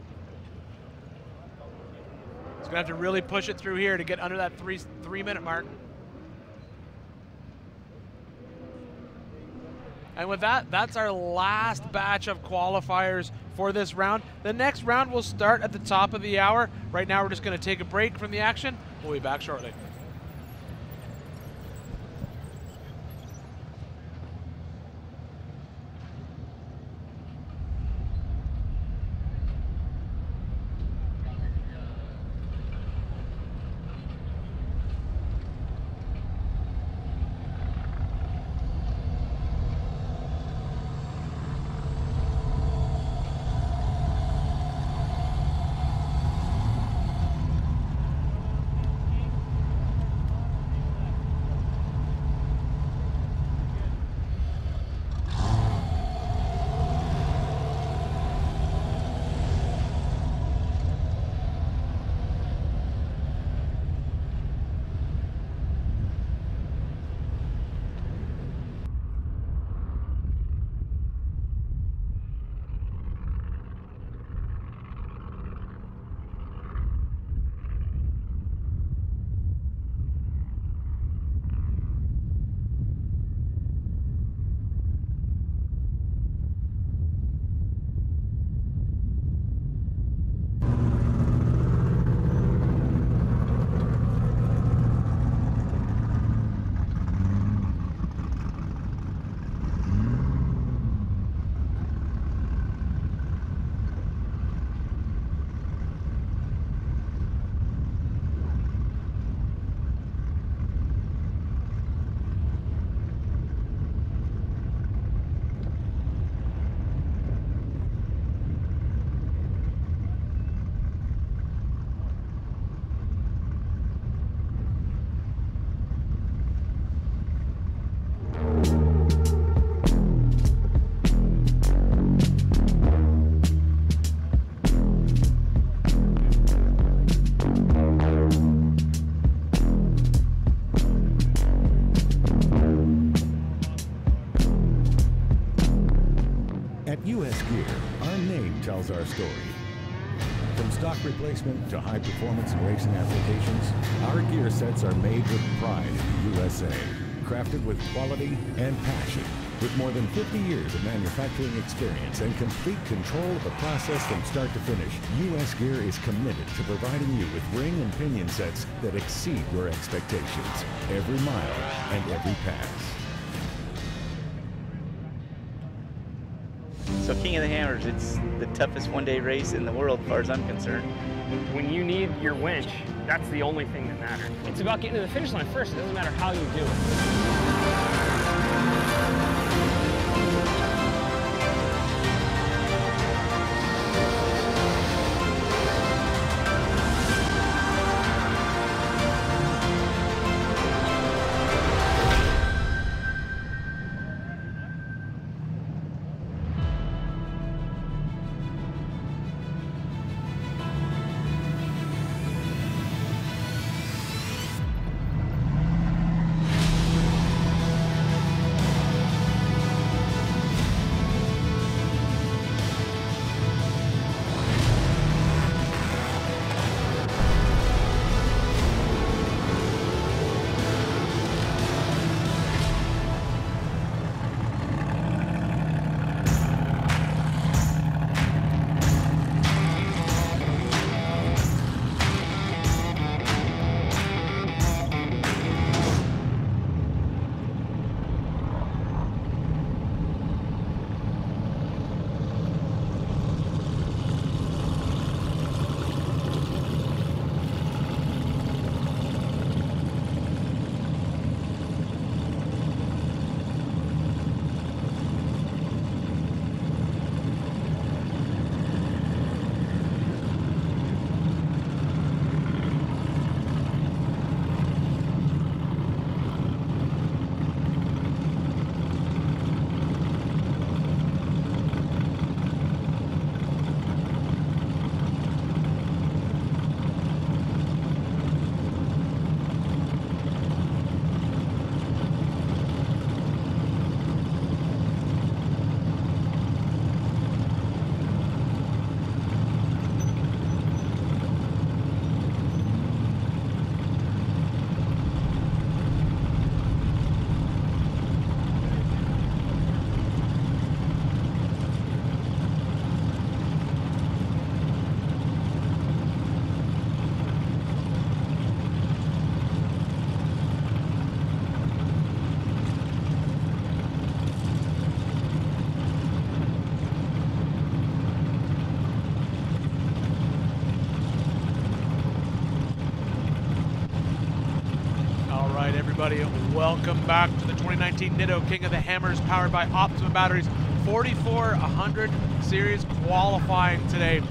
He's gonna have to really push it through here to get under that three minute mark. And with that, that's our last batch of qualifiers for this round. The next round will start at the top of the hour. Right now we're just gonna take a break from the action. We'll be back shortly. Gear, our name tells our story. From stock replacement to high performance and racing applications, our gear sets are made with pride in the USA, crafted with quality and passion. With more than 50 years of manufacturing experience and complete control of the process from start to finish, US Gear is committed to providing you with ring and pinion sets that exceed your expectations, every mile and every pass. So King of the Hammers, it's the toughest one-day race in the world as far as I'm concerned. When you need your winch, that's the only thing that matters. It's about getting to the finish line first. It doesn't matter how you do it. Everybody, welcome back to the 2019 Nitto King of the Hammers, powered by Optima Batteries 4400 series qualifying today.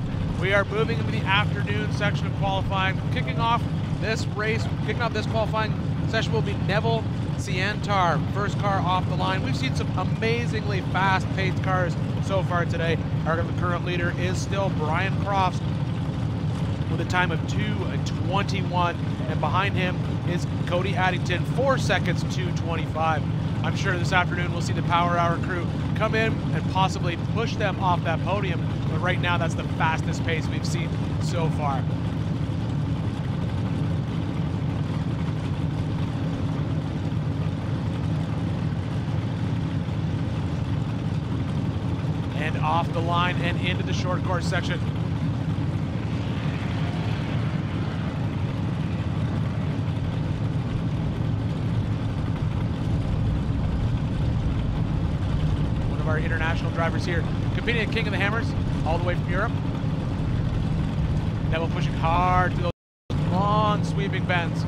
We are moving into the afternoon section of qualifying. Kicking off this qualifying session will be Neville Ciantar, first car off the line. We've seen some amazingly fast-paced cars so far today. Our current leader is still Brian Crofts with a time of 2:21, and behind him is Cody Addington, 4 seconds, 2:25. I'm sure this afternoon we'll see the Power Hour crew come in and possibly push them off that podium, but right now that's the fastest pace we've seen so far. And off the line and into the short course section. Our international drivers here competing at King of the Hammers all the way from Europe. Neville pushing hard through those long sweeping bends.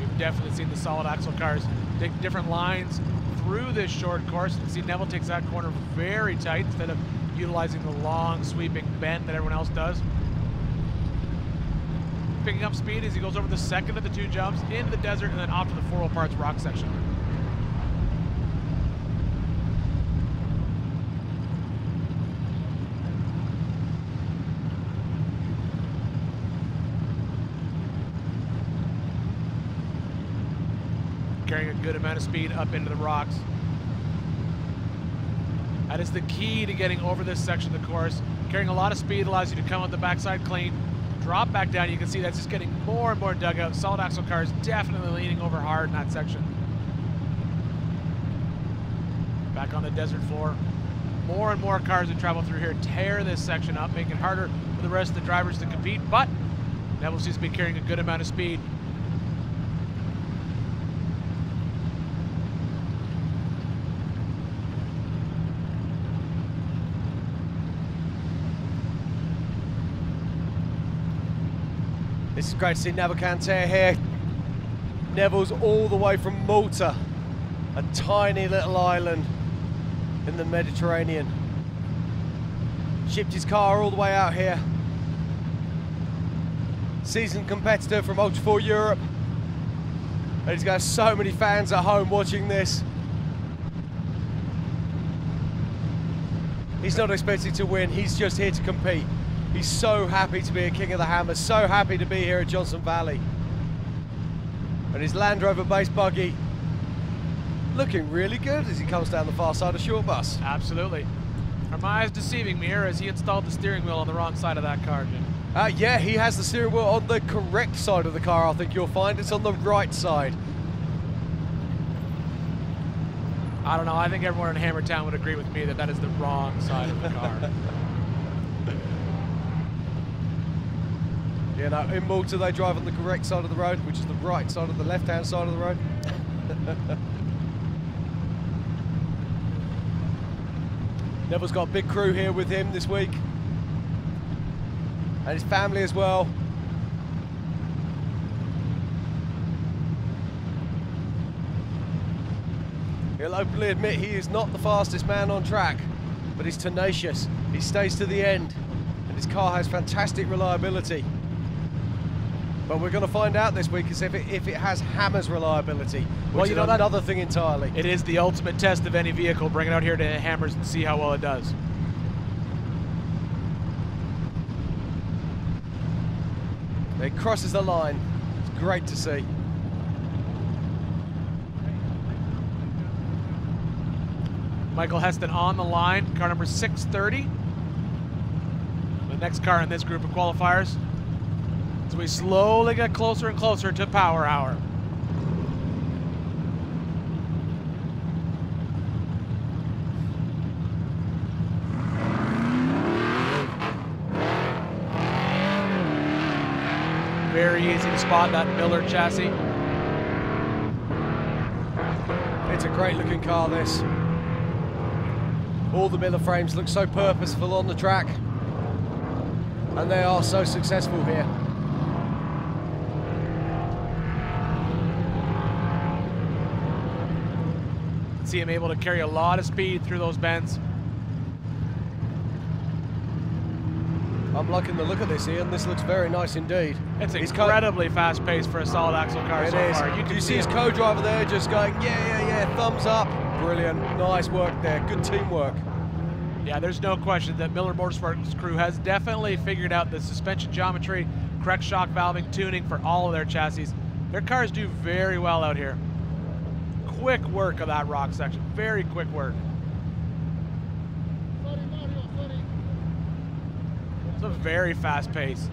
We've definitely seen the solid axle cars take different lines through this short course. You can see Neville takes that corner very tight instead of utilizing the long sweeping bend that everyone else does. Picking up speed as he goes over the second of the two jumps into the desert and then off to the 4 Wheel Parts rock section. carrying a good amount of speed up into the rocks. That is the key to getting over this section of the course. Carrying a lot of speed allows you to come on the backside clean, drop back down. You can see that's just getting more and more dug out. Solid axle cars definitely leaning over hard in that section. Back on the desert floor. More and more cars that travel through here tear this section up, making it harder for the rest of the drivers to compete, but Neville seems to be carrying a good amount of speed. This is great to see Neville Canter here. Neville's all the way from Malta, a tiny little island in the Mediterranean. Shipped his car all the way out here. Seasoned competitor from Ultra4 Europe. And he's got so many fans at home watching this. He's not expecting to win, he's just here to compete. He's so happy to be a King of the Hammers, so happy to be here at Johnson Valley. And his Land Rover base buggy looking really good as he comes down the far side of Short Bus. Absolutely. Are my eyes deceiving me, or has he installed the steering wheel on the wrong side of that car, Jim? Yeah, he has the steering wheel on the correct side of the car, I think you'll find. It's on the right side. I don't know, I think everyone in Hammertown would agree with me that that is the wrong side of the car. You know, in Malta they drive on the correct side of the road, which is the right side of the left-hand side of the road. Neville's got a big crew here with him this week. And his family as well. He'll openly admit he is not the fastest man on track, but he's tenacious. He stays to the end, and his car has fantastic reliability. But we're going to find out this week as if it has Hammers reliability, which is another thing entirely. It is the ultimate test of any vehicle. Bring it out here to Hammers and see how well it does. It crosses the line. It's great to see. Michael Heston on the line, car number 630. The next car in this group of qualifiers. So we slowly get closer and closer to Power Hour. Very easy to spot that Miller chassis. It's a great looking car, this. All the Miller frames look so purposeful on the track. And they are so successful here. See him able to carry a lot of speed through those bends. I'm liking the look of this, Ian. This looks very nice indeed. It's incredibly fast paced for a solid axle car. It is. Do you see his co-driver there just going, yeah, thumbs up. Brilliant, nice work there, good teamwork. Yeah, there's no question that Miller Motorsports crew has definitely figured out the suspension geometry, correct shock valving, tuning for all of their chassis. Their cars do very well out here. Quick work of that rock section, very quick work. It's a very fast pace.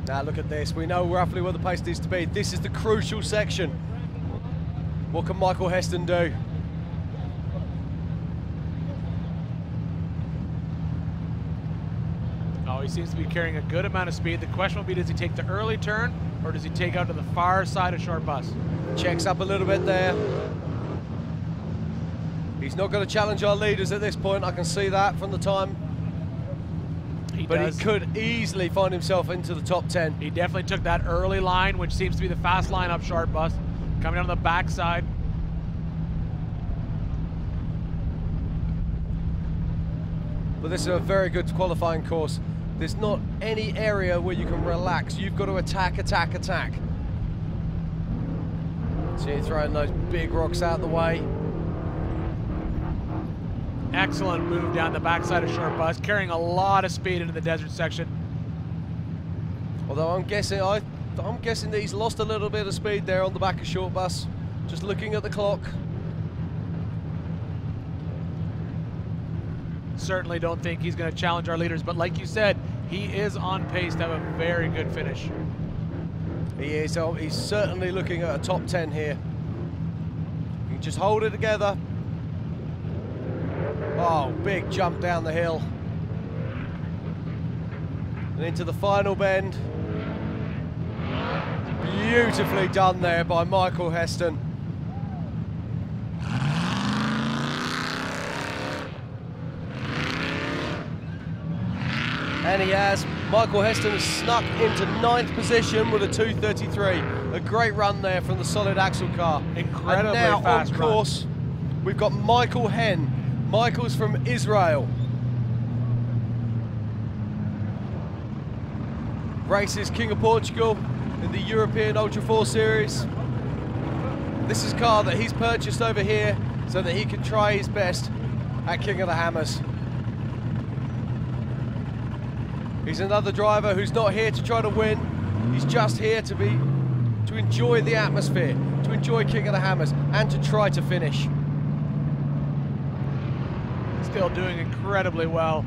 Now look at this, we know roughly where the pace needs to be. This is the crucial section. What can Michael Heston do? Oh, he seems to be carrying a good amount of speed. The question will be, does he take the early turn or does he take out to the far side of Short Bus? Checks up a little bit there. He's not going to challenge our leaders at this point, I can see that from the time. He could easily find himself into the top 10. He definitely took that early line, which seems to be the fast line up Short Bus. Coming down the backside. But this is a very good qualifying course. There's not any area where you can relax. You've got to attack, attack, attack. See, so throwing those big rocks out the way. Excellent move down the backside of Short Bus, carrying a lot of speed into the desert section. Although I'm guessing that he's lost a little bit of speed there on the back of Short Bus. Just looking at the clock. Certainly don't think he's going to challenge our leaders, but like you said, he is on pace to have a very good finish. He is. Oh, he's certainly looking at a top 10 here. You can just hold it together. Oh, big jump down the hill. And into the final bend. Beautifully done there by Michael Heston. And he has. Michael Heston has snuck into 9th position with a 2:33. A great run there from the solid axle car. Incredibly and now fast on course, we've got Michael Henn. Michael's from Israel. Races King of Portugal in the European Ultra 4 Series. This is a car that he's purchased over here so that he can try his best at King of the Hammers. He's another driver who's not here to try to win. He's just here to enjoy the atmosphere, to enjoy King of the Hammers, and to try to finish. Still doing incredibly well.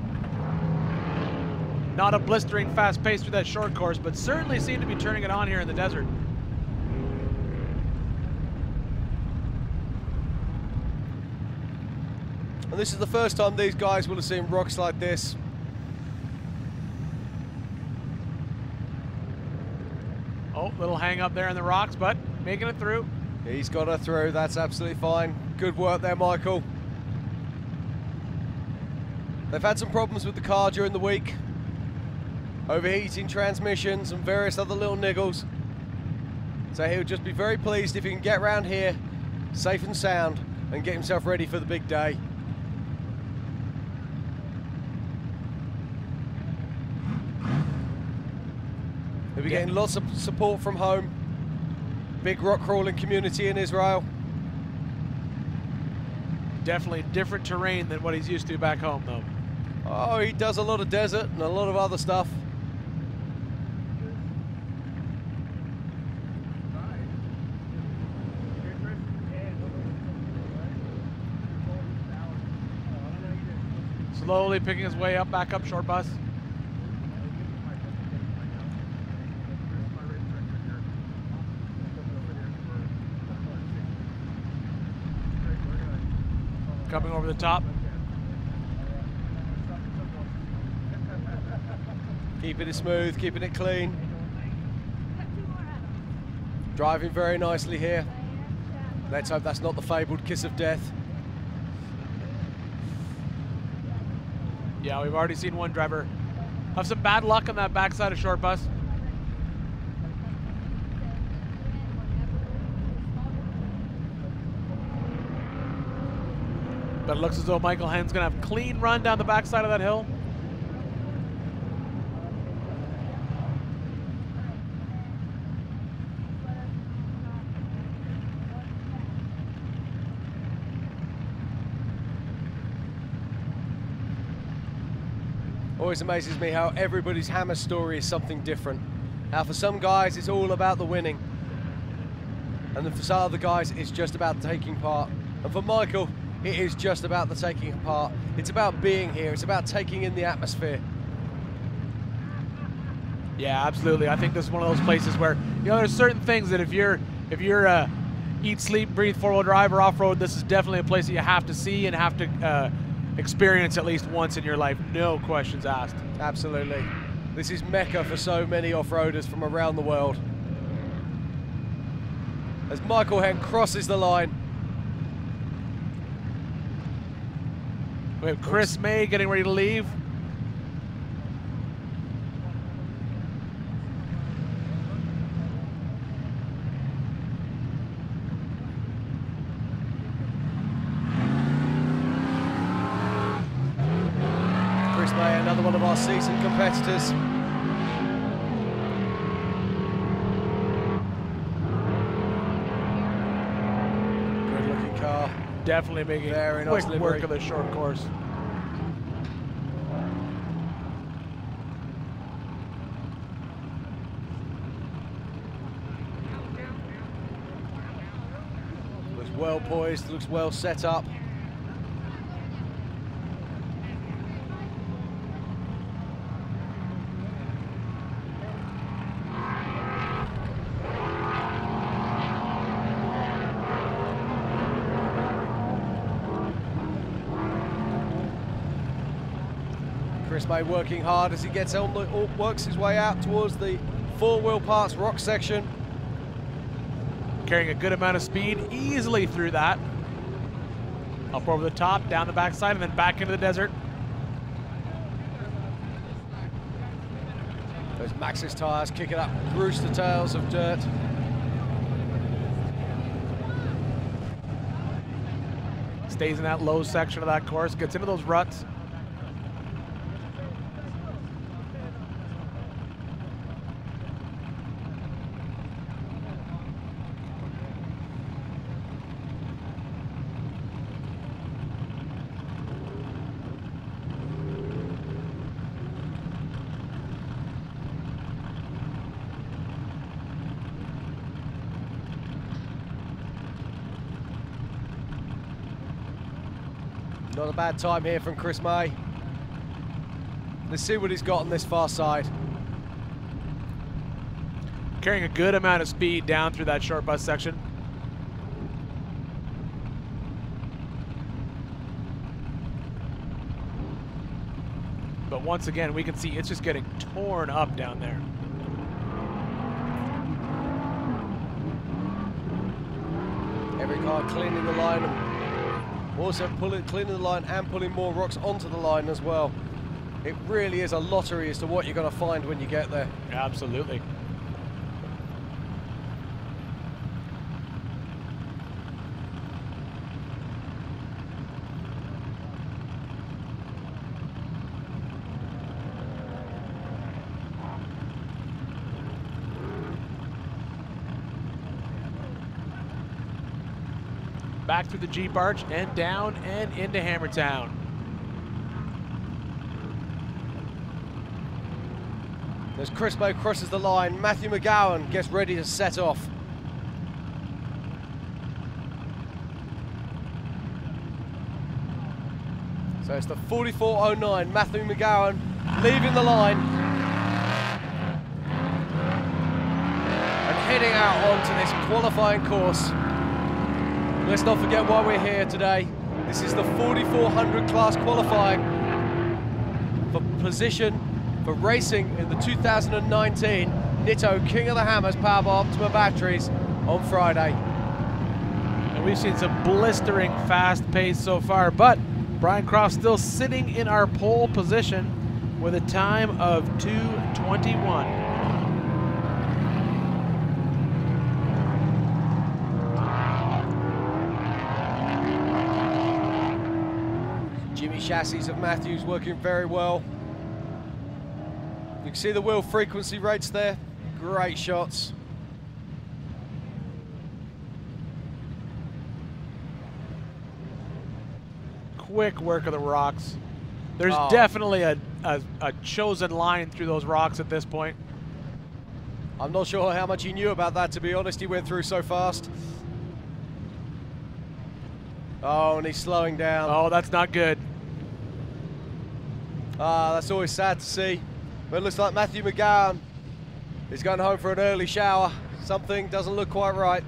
Not a blistering fast pace through that short course, but certainly seem to be turning it on here in the desert. And this is the first time these guys will have seen rocks like this. Oh, little hang up there in the rocks, but making it through. He's got her through, that's absolutely fine. Good work there, Michael. They've had some problems with the car during the week. Overheating transmissions and various other little niggles. So he'll just be very pleased if he can get around here, safe and sound, and get himself ready for the big day. He'll be getting lots of support from home. Big rock crawling community in Israel. Definitely different terrain than what he's used to back home, though. Oh, he does a lot of desert and a lot of other stuff. Slowly picking his way up, back up, short bus. Coming over the top. Keeping it smooth, keeping it clean. Driving very nicely here. Let's hope that's not the fabled kiss of death. Yeah, we've already seen one driver have some bad luck on that backside of short bus. But it looks as though Michael Henn's gonna have a clean run down the backside of that hill. Always amazes me how everybody's Hammer story is something different. Now for some guys it's all about the winning. And then for some other guys it's just about taking part. And for Michael, it is just about the taking part. It's about being here, it's about taking in the atmosphere. Yeah, absolutely. I think this is one of those places where, you know, there's certain things that if you're eat, sleep, breathe four-wheel drive or off-road, this is definitely a place that you have to see and have to experience at least once in your life, no questions asked. Absolutely. This is Mecca for so many off-roaders from around the world. As Michael Henn crosses the line. We have Chris May getting ready to leave. Chris May, another one of our seasoned competitors. Good looking car. Definitely making Very quick nice work livery. of the short course. well poised, looks well set up. Chris May working hard as he gets on works his way out towards the four-wheel parts rock section. Carrying a good amount of speed easily through that. Up over the top, down the backside, and then back into the desert. Those Maxxis tires kicking up rooster tails of dirt. Stays in that low section of that course, gets into those ruts. Not a bad time here from Chris May. Let's see what he's got on this far side. Carrying a good amount of speed down through that short bus section. But once again, we can see it's just getting torn up down there. Every car cleaning the line. Also cleaning the line and pulling more rocks onto the line as well. It really is a lottery as to what you're going to find when you get there. Absolutely. Back through the Jeep Arch and down and into Hammertown. As Chris May crosses the line, Matthew McGowan gets ready to set off. So it's the 44.09, Matthew McGowan leaving the line and heading out onto this qualifying course. Let's not forget why we're here today. This is the 4400 class qualifying for position for racing in the 2019 Nitto King of the Hammers Powered by Optima batteries on Friday. And we've seen some blistering fast pace so far, but Brian Croft still sitting in our pole position with a time of 2:21. Jimmy chassis of Matthews working very well. You can see the wheel frequency rates there. Great shots. Quick work of the rocks. There's definitely a chosen line through those rocks at this point. I'm not sure how much he knew about that, to be honest. He went through so fast. Oh, and he's slowing down. Oh, that's not good. That's always sad to see. But it looks like Matthew McGowan is going home for an early shower. Something doesn't look quite right.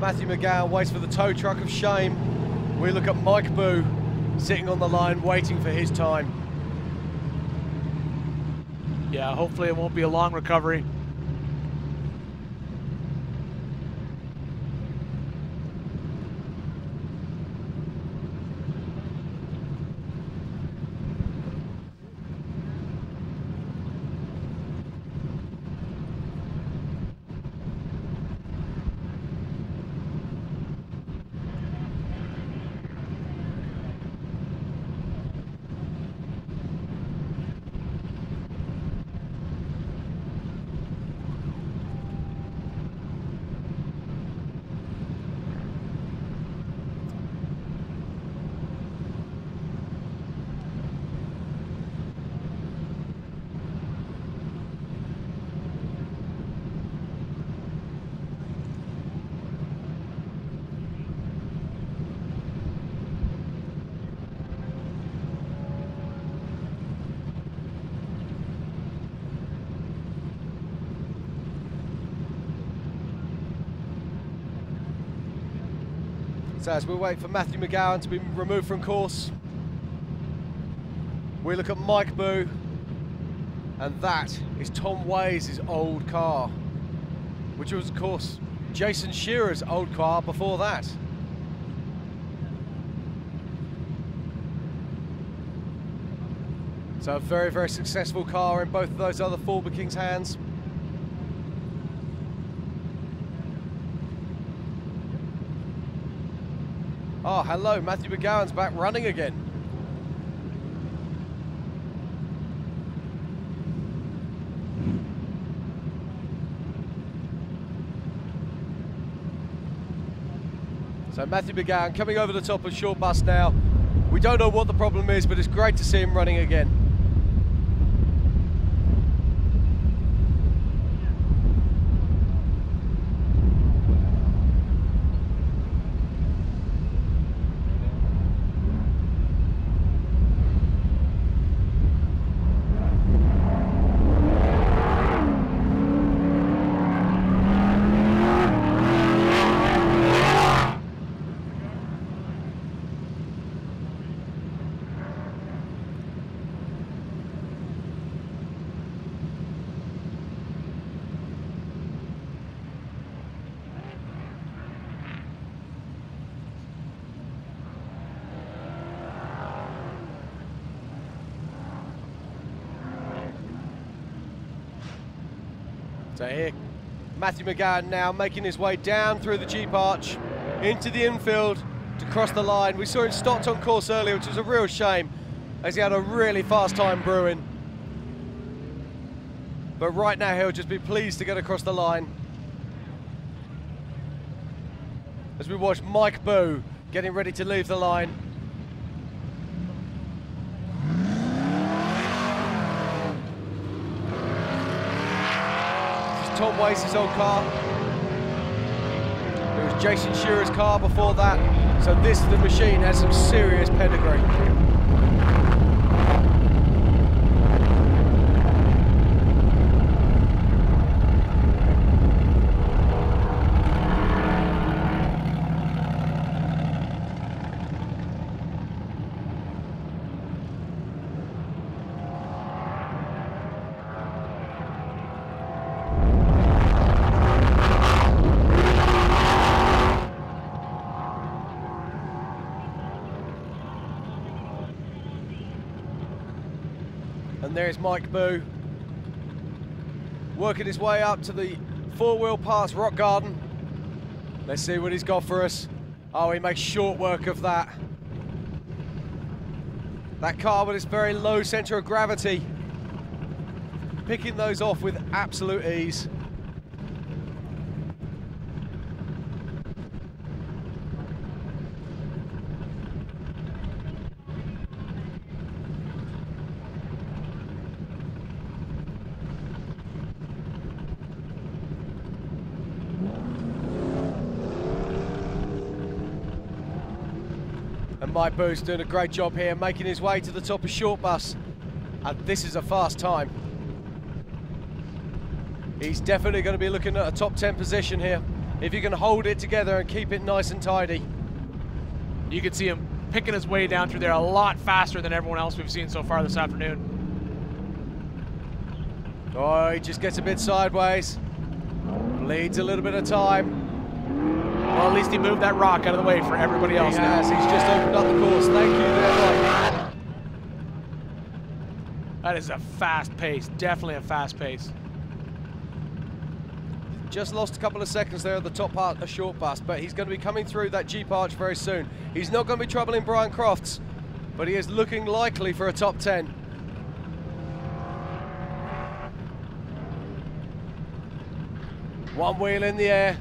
Matthew McGowan waits for the tow truck of shame. We look at Mike Boo sitting on the line waiting for his time. Yeah, hopefully it won't be a long recovery. So as we wait for Matthew McGowan to be removed from course, we look at Mike Boo, and that is Tom Ways' old car, which was, of course, Jason Shearer's old car before that. So a very, very successful car in both of those other Formula Kings' hands. Oh, hello, Matthew McGowan's back running again. So Matthew McGowan coming over the top of Short Bus now. We don't know what the problem is, but it's great to see him running again. So here, Matthew McGowan now making his way down through the Jeep Arch into the infield to cross the line. We saw him stopped on course earlier, which was a real shame, as he had a really fast time brewing. But right now he'll just be pleased to get across the line. As we watch Mike Boo getting ready to leave the line. Tom Waits' old car. It was Jason Shearer's car before that. So this, the machine, has some serious pedigree. And there's Mike Boo, working his way up to the four-wheel pass Rock Garden. Let's see what he's got for us. Oh, he makes short work of that. That car with its very low centre of gravity, picking those off with absolute ease. And Mike Boo's doing a great job here, making his way to the top of Short Bus. And this is a fast time. He's definitely going to be looking at a top 10 position here, if he can hold it together and keep it nice and tidy. You can see him picking his way down through there a lot faster than everyone else we've seen so far this afternoon. Oh, he just gets a bit sideways. Bleeds a little bit of time. Well, at least he moved that rock out of the way for everybody else. He has. He's just opened up the course. Thank you there, Mike. That is a fast pace. Definitely a fast pace. Just lost a couple of seconds there at the top part of Short Bus, but he's going to be coming through that Jeep Arch very soon. He's not going to be troubling Brian Crofts, but he is looking likely for a top 10. One wheel in the air.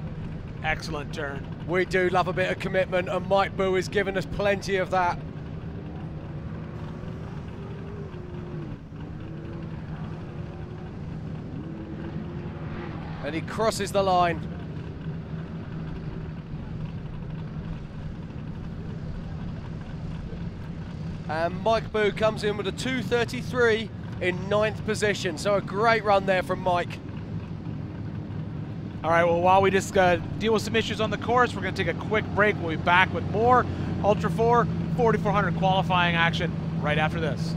Excellent turn. We do love a bit of commitment, and Mike Boo is giving us plenty of that. And he crosses the line. And Mike Boo comes in with a 2:33 in 9th position. So a great run there from Mike. All right, well, while we just deal with some issues on the course, we're going to take a quick break. We'll be back with more Ultra 4 4400 qualifying action right after this.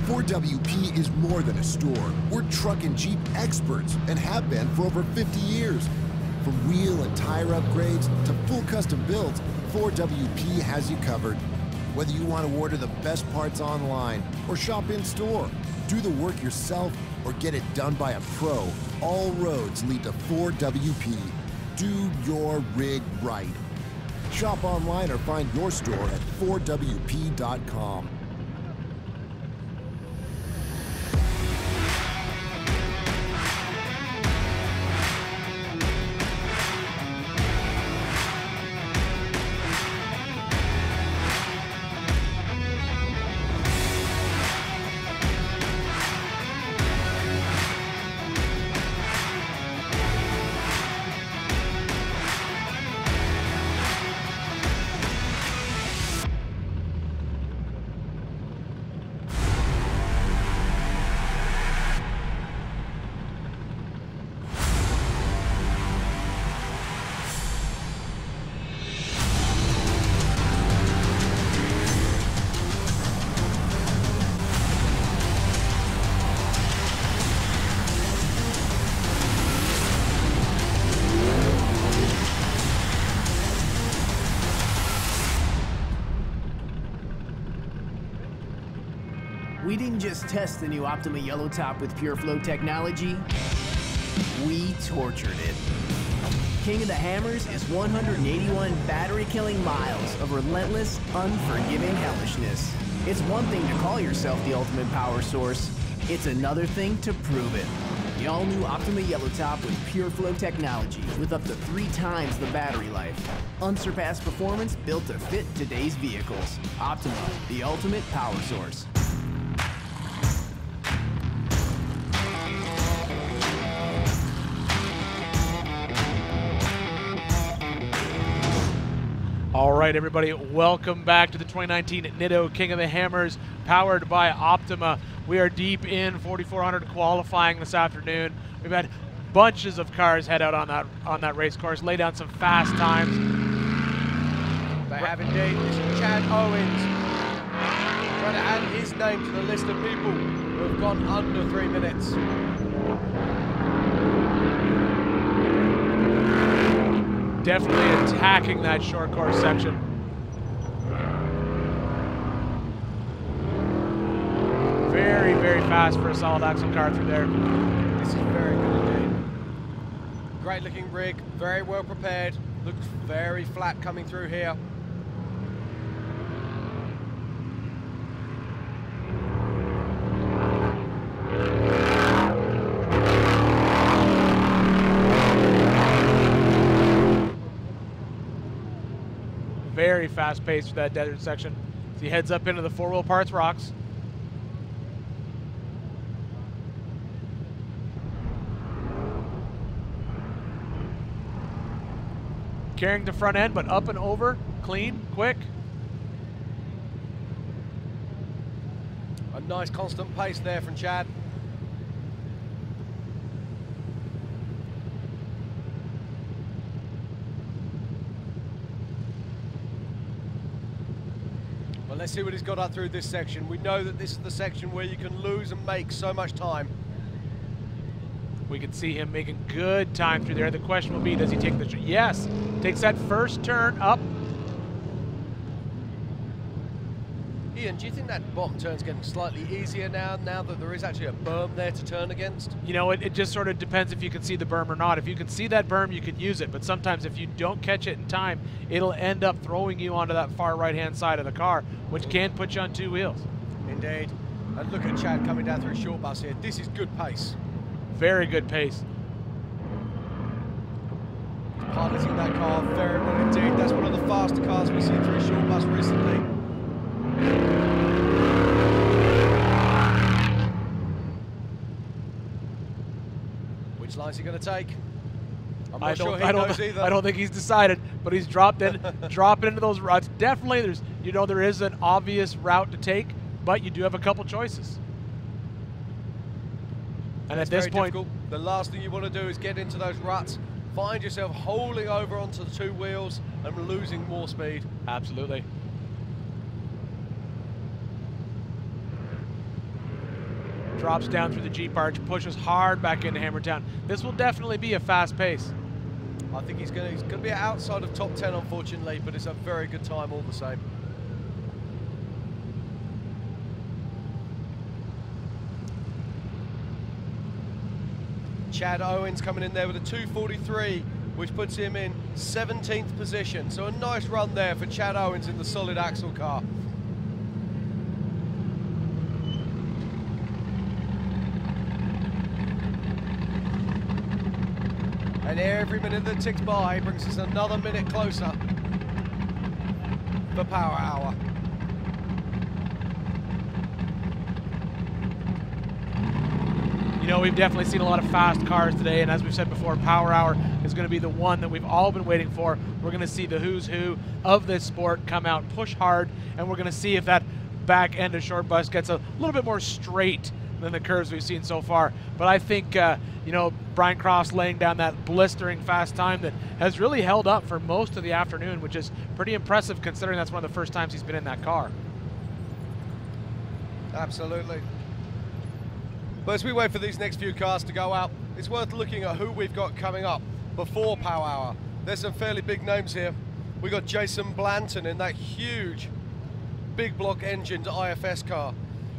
4WP is more than a store. We're truck and Jeep experts and have been for over 50 years. From wheel and tire upgrades to full custom builds, 4WP has you covered. Whether you want to order the best parts online or shop in store, do the work yourself, or get it done by a pro, all roads lead to 4WP. Do your rig right. Shop online or find your store at 4WP.com. We didn't just test the new Optima Yellow Top with PureFlow technology, we tortured it. King of the Hammers is 181 battery-killing miles of relentless, unforgiving hellishness. It's one thing to call yourself the ultimate power source. It's another thing to prove it. The all-new Optima Yellow Top with PureFlow technology with up to 3 times the battery life. Unsurpassed performance built to fit today's vehicles. Optima, the ultimate power source. All right, everybody, welcome back to the 2019 Nitto King of the Hammers, powered by Optima. We are deep in 4400 qualifying this afternoon. We've had bunches of cars head out on that race course, lay down some fast times. They have indeed. This is Chad Owens trying to add his name to the list of people who have gone under 3 minutes. Definitely attacking that short course section. Very, very fast for a solid axle car through there. This is very good indeed. Great looking rig, very well prepared. Looks very flat coming through here. Very fast pace for that desert section. So he heads up into the 4-wheel parts rocks. Carrying the front end, but up and over, clean, quick. A nice constant pace there from Chad. Well, let's see what he's got up through this section. We know that this is the section where you can lose and make so much time. We can see him making good time through there. The question will be, does he take the... Yes, takes that first turn up. Ian, do you think that bottom turn's getting slightly easier now that there is actually a berm there to turn against? You know, it just sort of depends if you can see the berm or not. If you can see that berm, you can use it. But sometimes if you don't catch it in time, it'll end up throwing you onto that far right-hand side of the car, which can put you on 2 wheels. Indeed. And look at Chad coming down through short bus here. This is good pace. Very good pace. Piloting that car very well indeed. That's one of the faster cars we've seen through short bus recently. Which line's he going to take? I'm not sure he knows either. I don't think he's decided, but he's dropped in, dropping into those routes. Definitely, there is an obvious route to take, but you do have a couple choices. And It's at this very point, difficult. The last thing you want to do is get into those ruts, find yourself holding over onto the two wheels and losing more speed. absolutely. Drops down through the Jeep arch, pushes hard back into Hammertown. This will definitely be a fast pace. I think he's going to be outside of top 10, unfortunately, but it's a very good time all the same. Chad Owens coming in there with a 2:43, which puts him in 17th position. So a nice run there for Chad Owens in the solid axle car. And every minute that ticks by brings us another minute closer for Power Hour. You know, we've definitely seen a lot of fast cars today, and as we've said before, Power Hour is going to be the one that we've all been waiting for. We're going to see the who's who of this sport come out, push hard, and we're going to see if that back end of Short Bus gets a little bit more straight than the curves we've seen so far. But I think, you know, Brian Cross laying down that blistering fast time that has really held up for most of the afternoon, which is pretty impressive considering that's one of the first times he's been in that car. Absolutely. But as we wait for these next few cars to go out, it's worth looking at who we've got coming up before Power Hour. There's some fairly big names here. We've got Jason Blanton in that huge big block engined IFS car.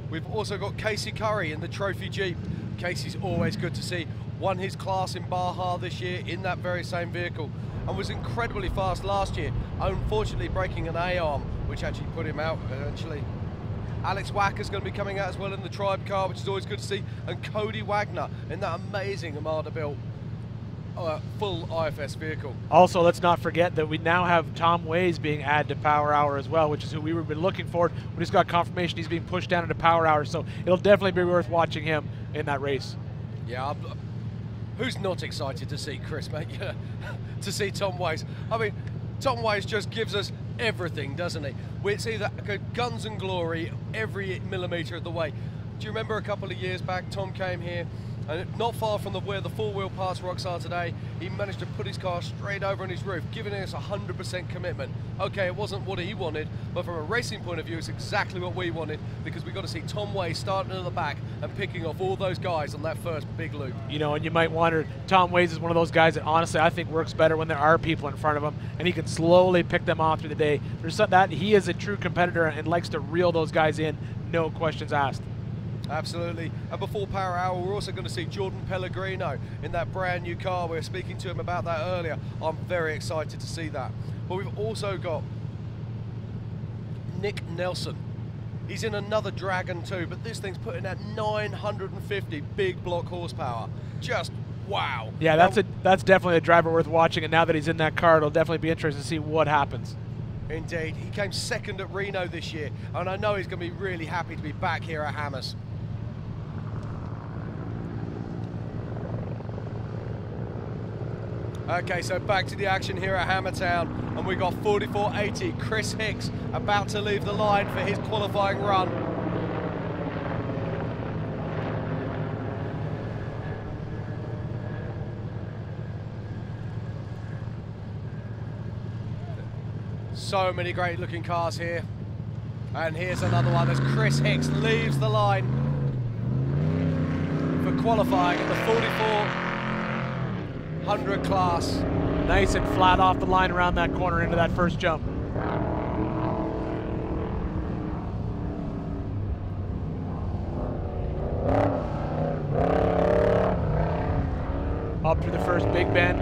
We've also got Casey Curry in the Trophy Jeep. Casey's always good to see. Won his class in Baja this year in that very same vehicle and was incredibly fast last year, unfortunately breaking an A-arm, which actually put him out eventually. Alex Wacker's going to be coming out as well in the Tribe car, which is always good to see, and Cody Wagner in that amazing Armada built full IFS vehicle. Also, let's not forget that we now have Tom Ways being added to Power Hour as well, which is who we were been looking for. We just got confirmation he's being pushed down into Power Hour, so it'll definitely be worth watching him in that race. Yeah, who's not excited to see Chris, mate? Yeah, to see Tom Ways. I mean, Tom Ways just gives us everything, doesn't he? It's either guns and glory every millimetre of the way. Do you remember a couple of years back, Tom came here, and not far from where the four-wheel parts rocks are today, he managed to put his car straight over on his roof, giving us 100% commitment. Okay, it wasn't what he wanted, but from a racing point of view, it's exactly what we wanted, because we got to see Tom Way starting at the back and picking off all those guys on that first big loop. You know, and you might wonder, Tom Ways is one of those guys that honestly I think works better when there are people in front of him, and he can slowly pick them off through the day. There's some, that he is a true competitor and likes to reel those guys in, no questions asked. Absolutely. And before Power Hour, we're also going to see Jordan Pellegrino in that brand new car. We were speaking to him about that earlier. I'm very excited to see that. But we've also got Nick Nelson. He's in another Dragon too, but this thing's putting out 950 big block horsepower. Just wow. Yeah, that's definitely a driver worth watching, and now that he's in that car, it'll definitely be interesting to see what happens. Indeed. He came second at Reno this year, and I know he's going to be really happy to be back here at Hammers. Okay, so back to the action here at Hammertown, and we got 4480, Chris Hicks about to leave the line for his qualifying run. So many great looking cars here. And here's another one as Chris Hicks leaves the line for qualifying in the 4400 class. Nice and flat off the line around that corner into that first jump. Up through the first big bend,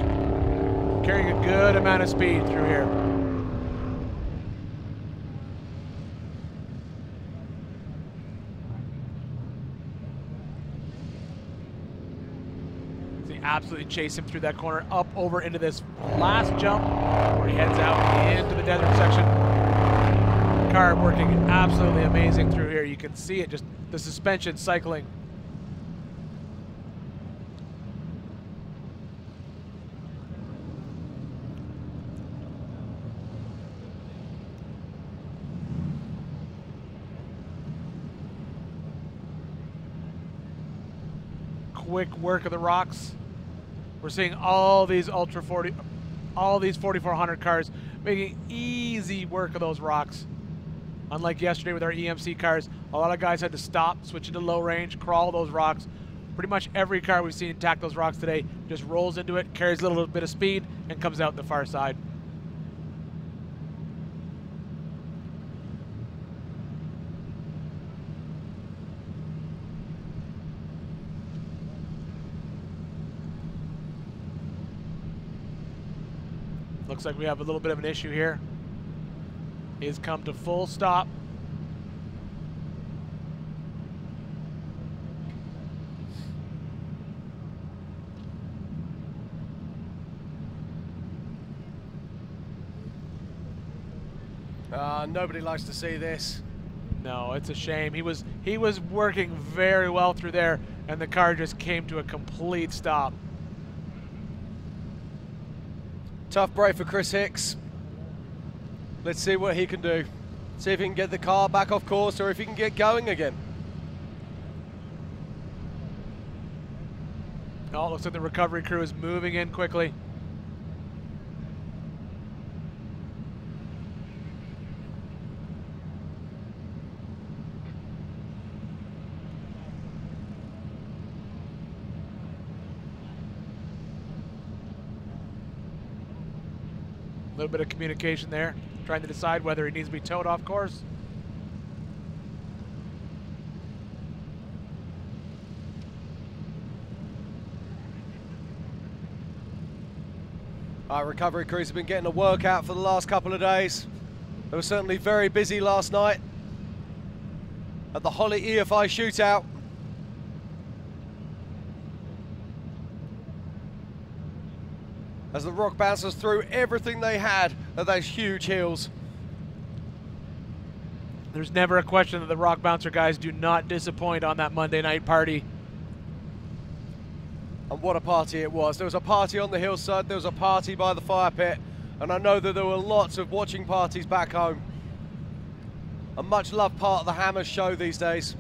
carrying a good amount of speed through here. Absolutely chase him through that corner, up over into this last jump where he heads out into the desert section. Car working absolutely amazing through here. You can see it, just the suspension cycling. quick work of the rocks. We're seeing all these Ultra 40, all these 4400 cars making easy work of those rocks. Unlike yesterday with our EMC cars, a lot of guys had to stop, switch into low range, crawl those rocks. Pretty much every car we've seen attack those rocks today just rolls into it, carries a little bit of speed, and comes out the far side. Looks like we have a little bit of an issue here. He's come to full stop. Nobody likes to see this. No, it's a shame. He was working very well through there, and the car just came to a complete stop. Tough break for Chris Hicks. Let's see what he can do. See if he can get the car back off course or if he can get going again. Oh, looks like the recovery crew is moving in quickly. A little bit of communication there, trying to decide whether he needs to be towed off course. Our recovery crews have been getting a workout for the last couple of days. They were certainly very busy last night at the Holly EFI shootout. As the rock bouncers threw everything they had at those huge hills. There's never a question that the rock bouncer guys do not disappoint on that Monday night party. And what a party it was. There was a party on the hillside, there was a party by the fire pit, and I know that there were lots of watching parties back home. A much loved part of the Hammers show these days.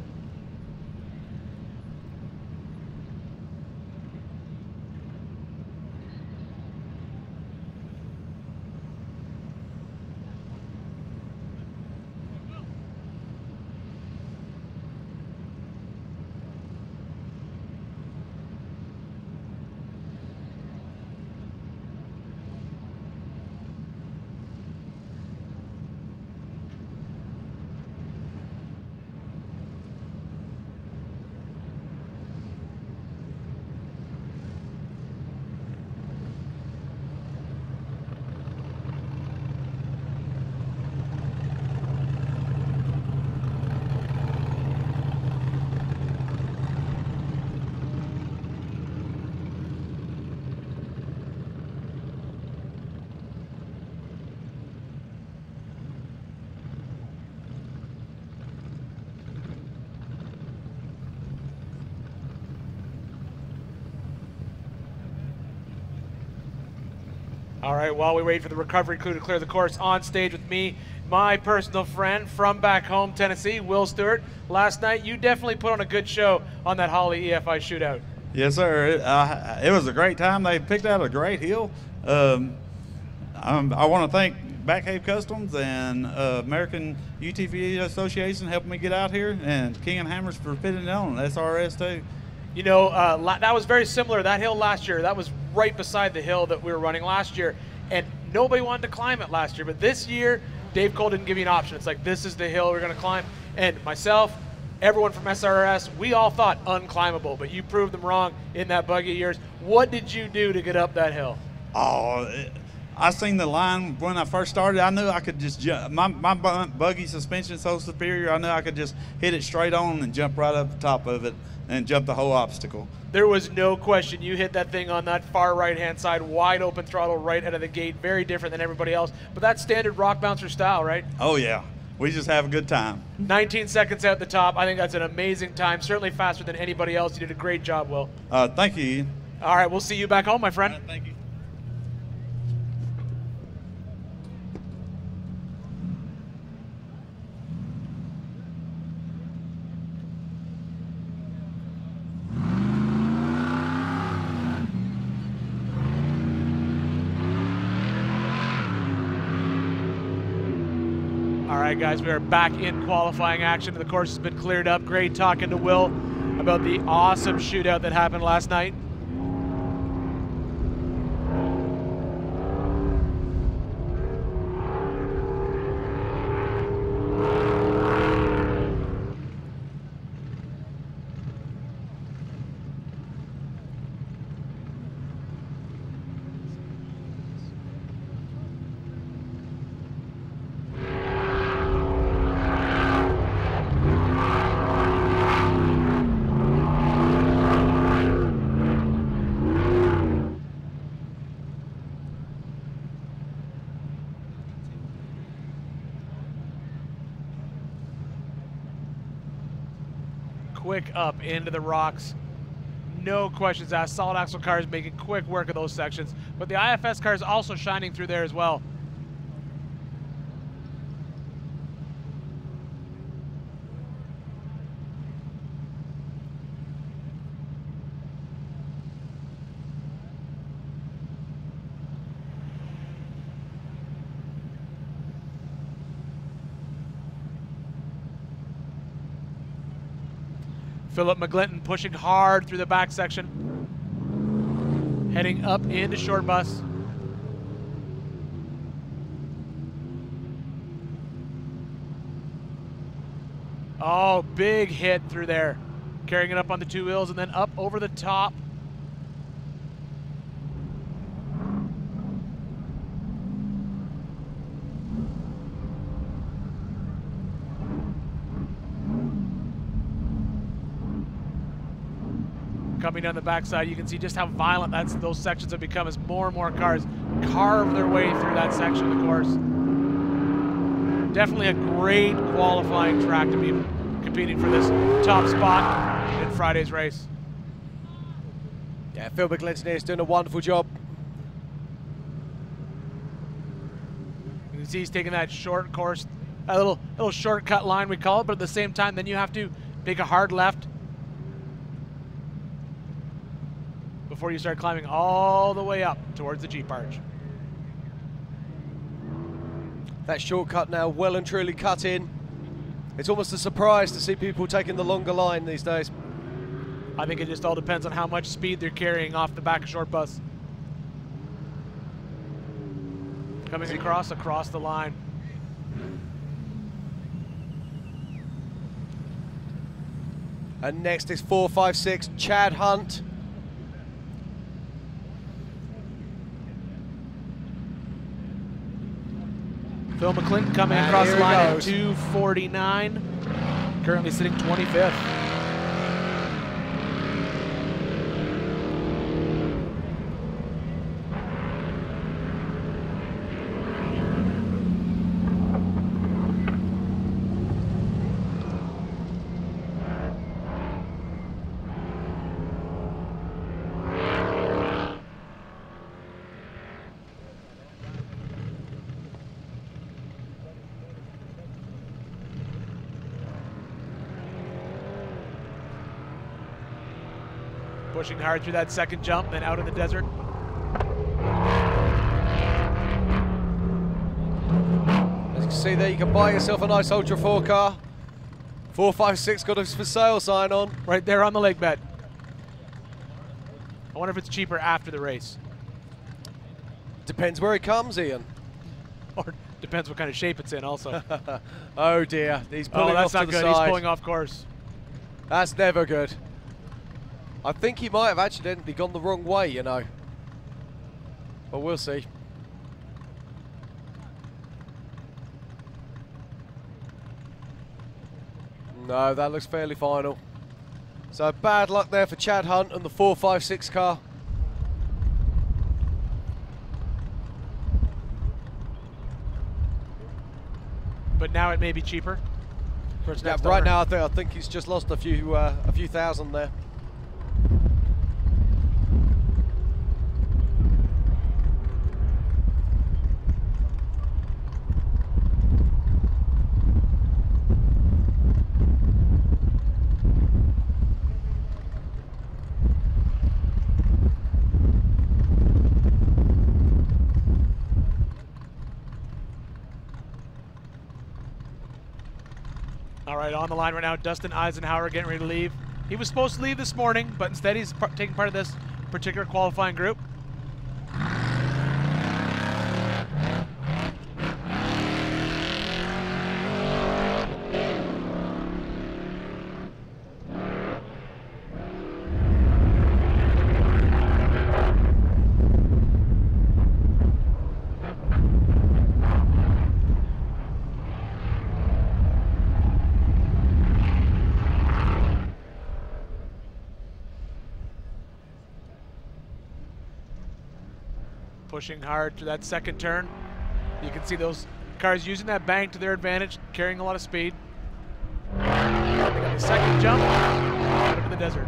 All right, while we wait for the recovery crew to clear the course, on stage with me, my personal friend from back home, Tennessee, Will Stewart. Last night, you definitely put on a good show on that Holly EFI shootout. Yes, sir. It was a great time. They picked out a great hill. I want to thank Batcave Customs and American UTV Association helping me get out here, and King and Hammers for fitting it on, SRS too. You know, that was very similar. That hill last year, that was right beside the hill that we were running last year, and nobody wanted to climb it last year. But this year, Dave Cole didn't give you an option. It's like, this is the hill we're going to climb. And myself, everyone from SRS, we all thought unclimbable, but you proved them wrong in that buggy of yours. What did you do to get up that hill? Oh, I seen the line when I first started. I knew I could just jump. My buggy suspension is so superior, I knew I could just hit it straight on and jump right up the top of it and jump the whole obstacle. There was no question. You hit that thing on that far right-hand side, wide open throttle right out of the gate, very different than everybody else. But that's standard rock bouncer style, right? Oh, yeah. We just have a good time. 19 seconds out the top. I think that's an amazing time, certainly faster than anybody else. You did a great job, Will. Thank you, Ian. All right, we'll see you back home, my friend. Thank you. All right, guys, we are back in qualifying action. The course has been cleared up. Great talking to Will about the awesome shootout that happened last night. Quick up into the rocks. No questions asked. Solid axle cars making quick work of those sections, but the IFS cars also shining through there as well. Philip McGlinton pushing hard through the back section, heading up into short bus. Oh, big hit through there. Carrying it up on the two wheels and then up over the top. Coming down the backside, you can see just how violent those sections have become as more and more cars carve their way through that section of the course. Definitely a great qualifying track to be competing for this top spot in Friday's race. Yeah, Phil McGlinton here is doing a wonderful job. You can see he's taking that short course, a little shortcut line we call it, but at the same time, then you have to make a hard left before you start climbing all the way up towards the Jeep arch. That shortcut now well and truly cut in. It's almost a surprise to see people taking the longer line these days. I think it just all depends on how much speed they're carrying off the back of short bus. Coming across the line. And next is 456 Chad Hunt. Phil McGlinton coming And across the line at goes. 2:49, currently sitting 25th. Pushing hard through that second jump, then out in the desert. As you can see there, you can buy yourself a nice Ultra 4 car. 456 got a for sale sign on. Right there on the leg bed. I wonder if it's cheaper after the race. Depends where he comes, Ian. Or depends what kind of shape it's in also. Oh dear, he's pulling that's off not to good. the side. He's pulling off course. That's never good. I think he might have accidentally gone the wrong way, you know. But we'll see. No, that looks fairly final. So bad luck there for Chad Hunt and the 456 car. But now it may be cheaper. For its Yeah, next right owner. now I think he's just lost a few thousand there. All right, on the line right now, Dustin Eisenhower getting ready to leave. He was supposed to leave this morning, but instead he's taking part of this particular qualifying group. Pushing hard to that second turn. You can see those cars using that bank to their advantage, carrying a lot of speed. They got the second jump out into the desert.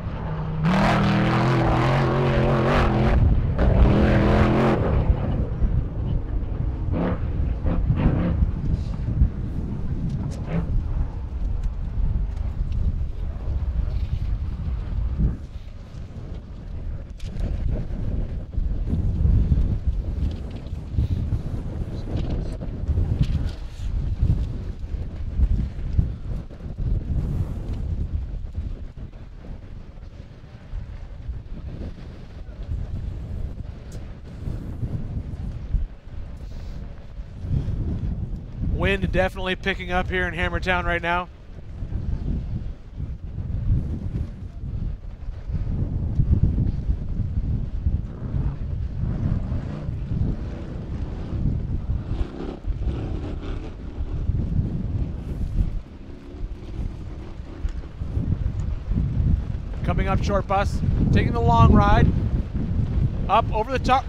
Wind definitely picking up here in Hammertown right now. Coming up short bus, taking the long ride, up over the top.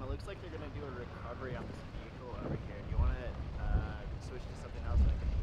it looks like they're going to do a recovery on this vehicle over here. Do you want to switch to something else so I can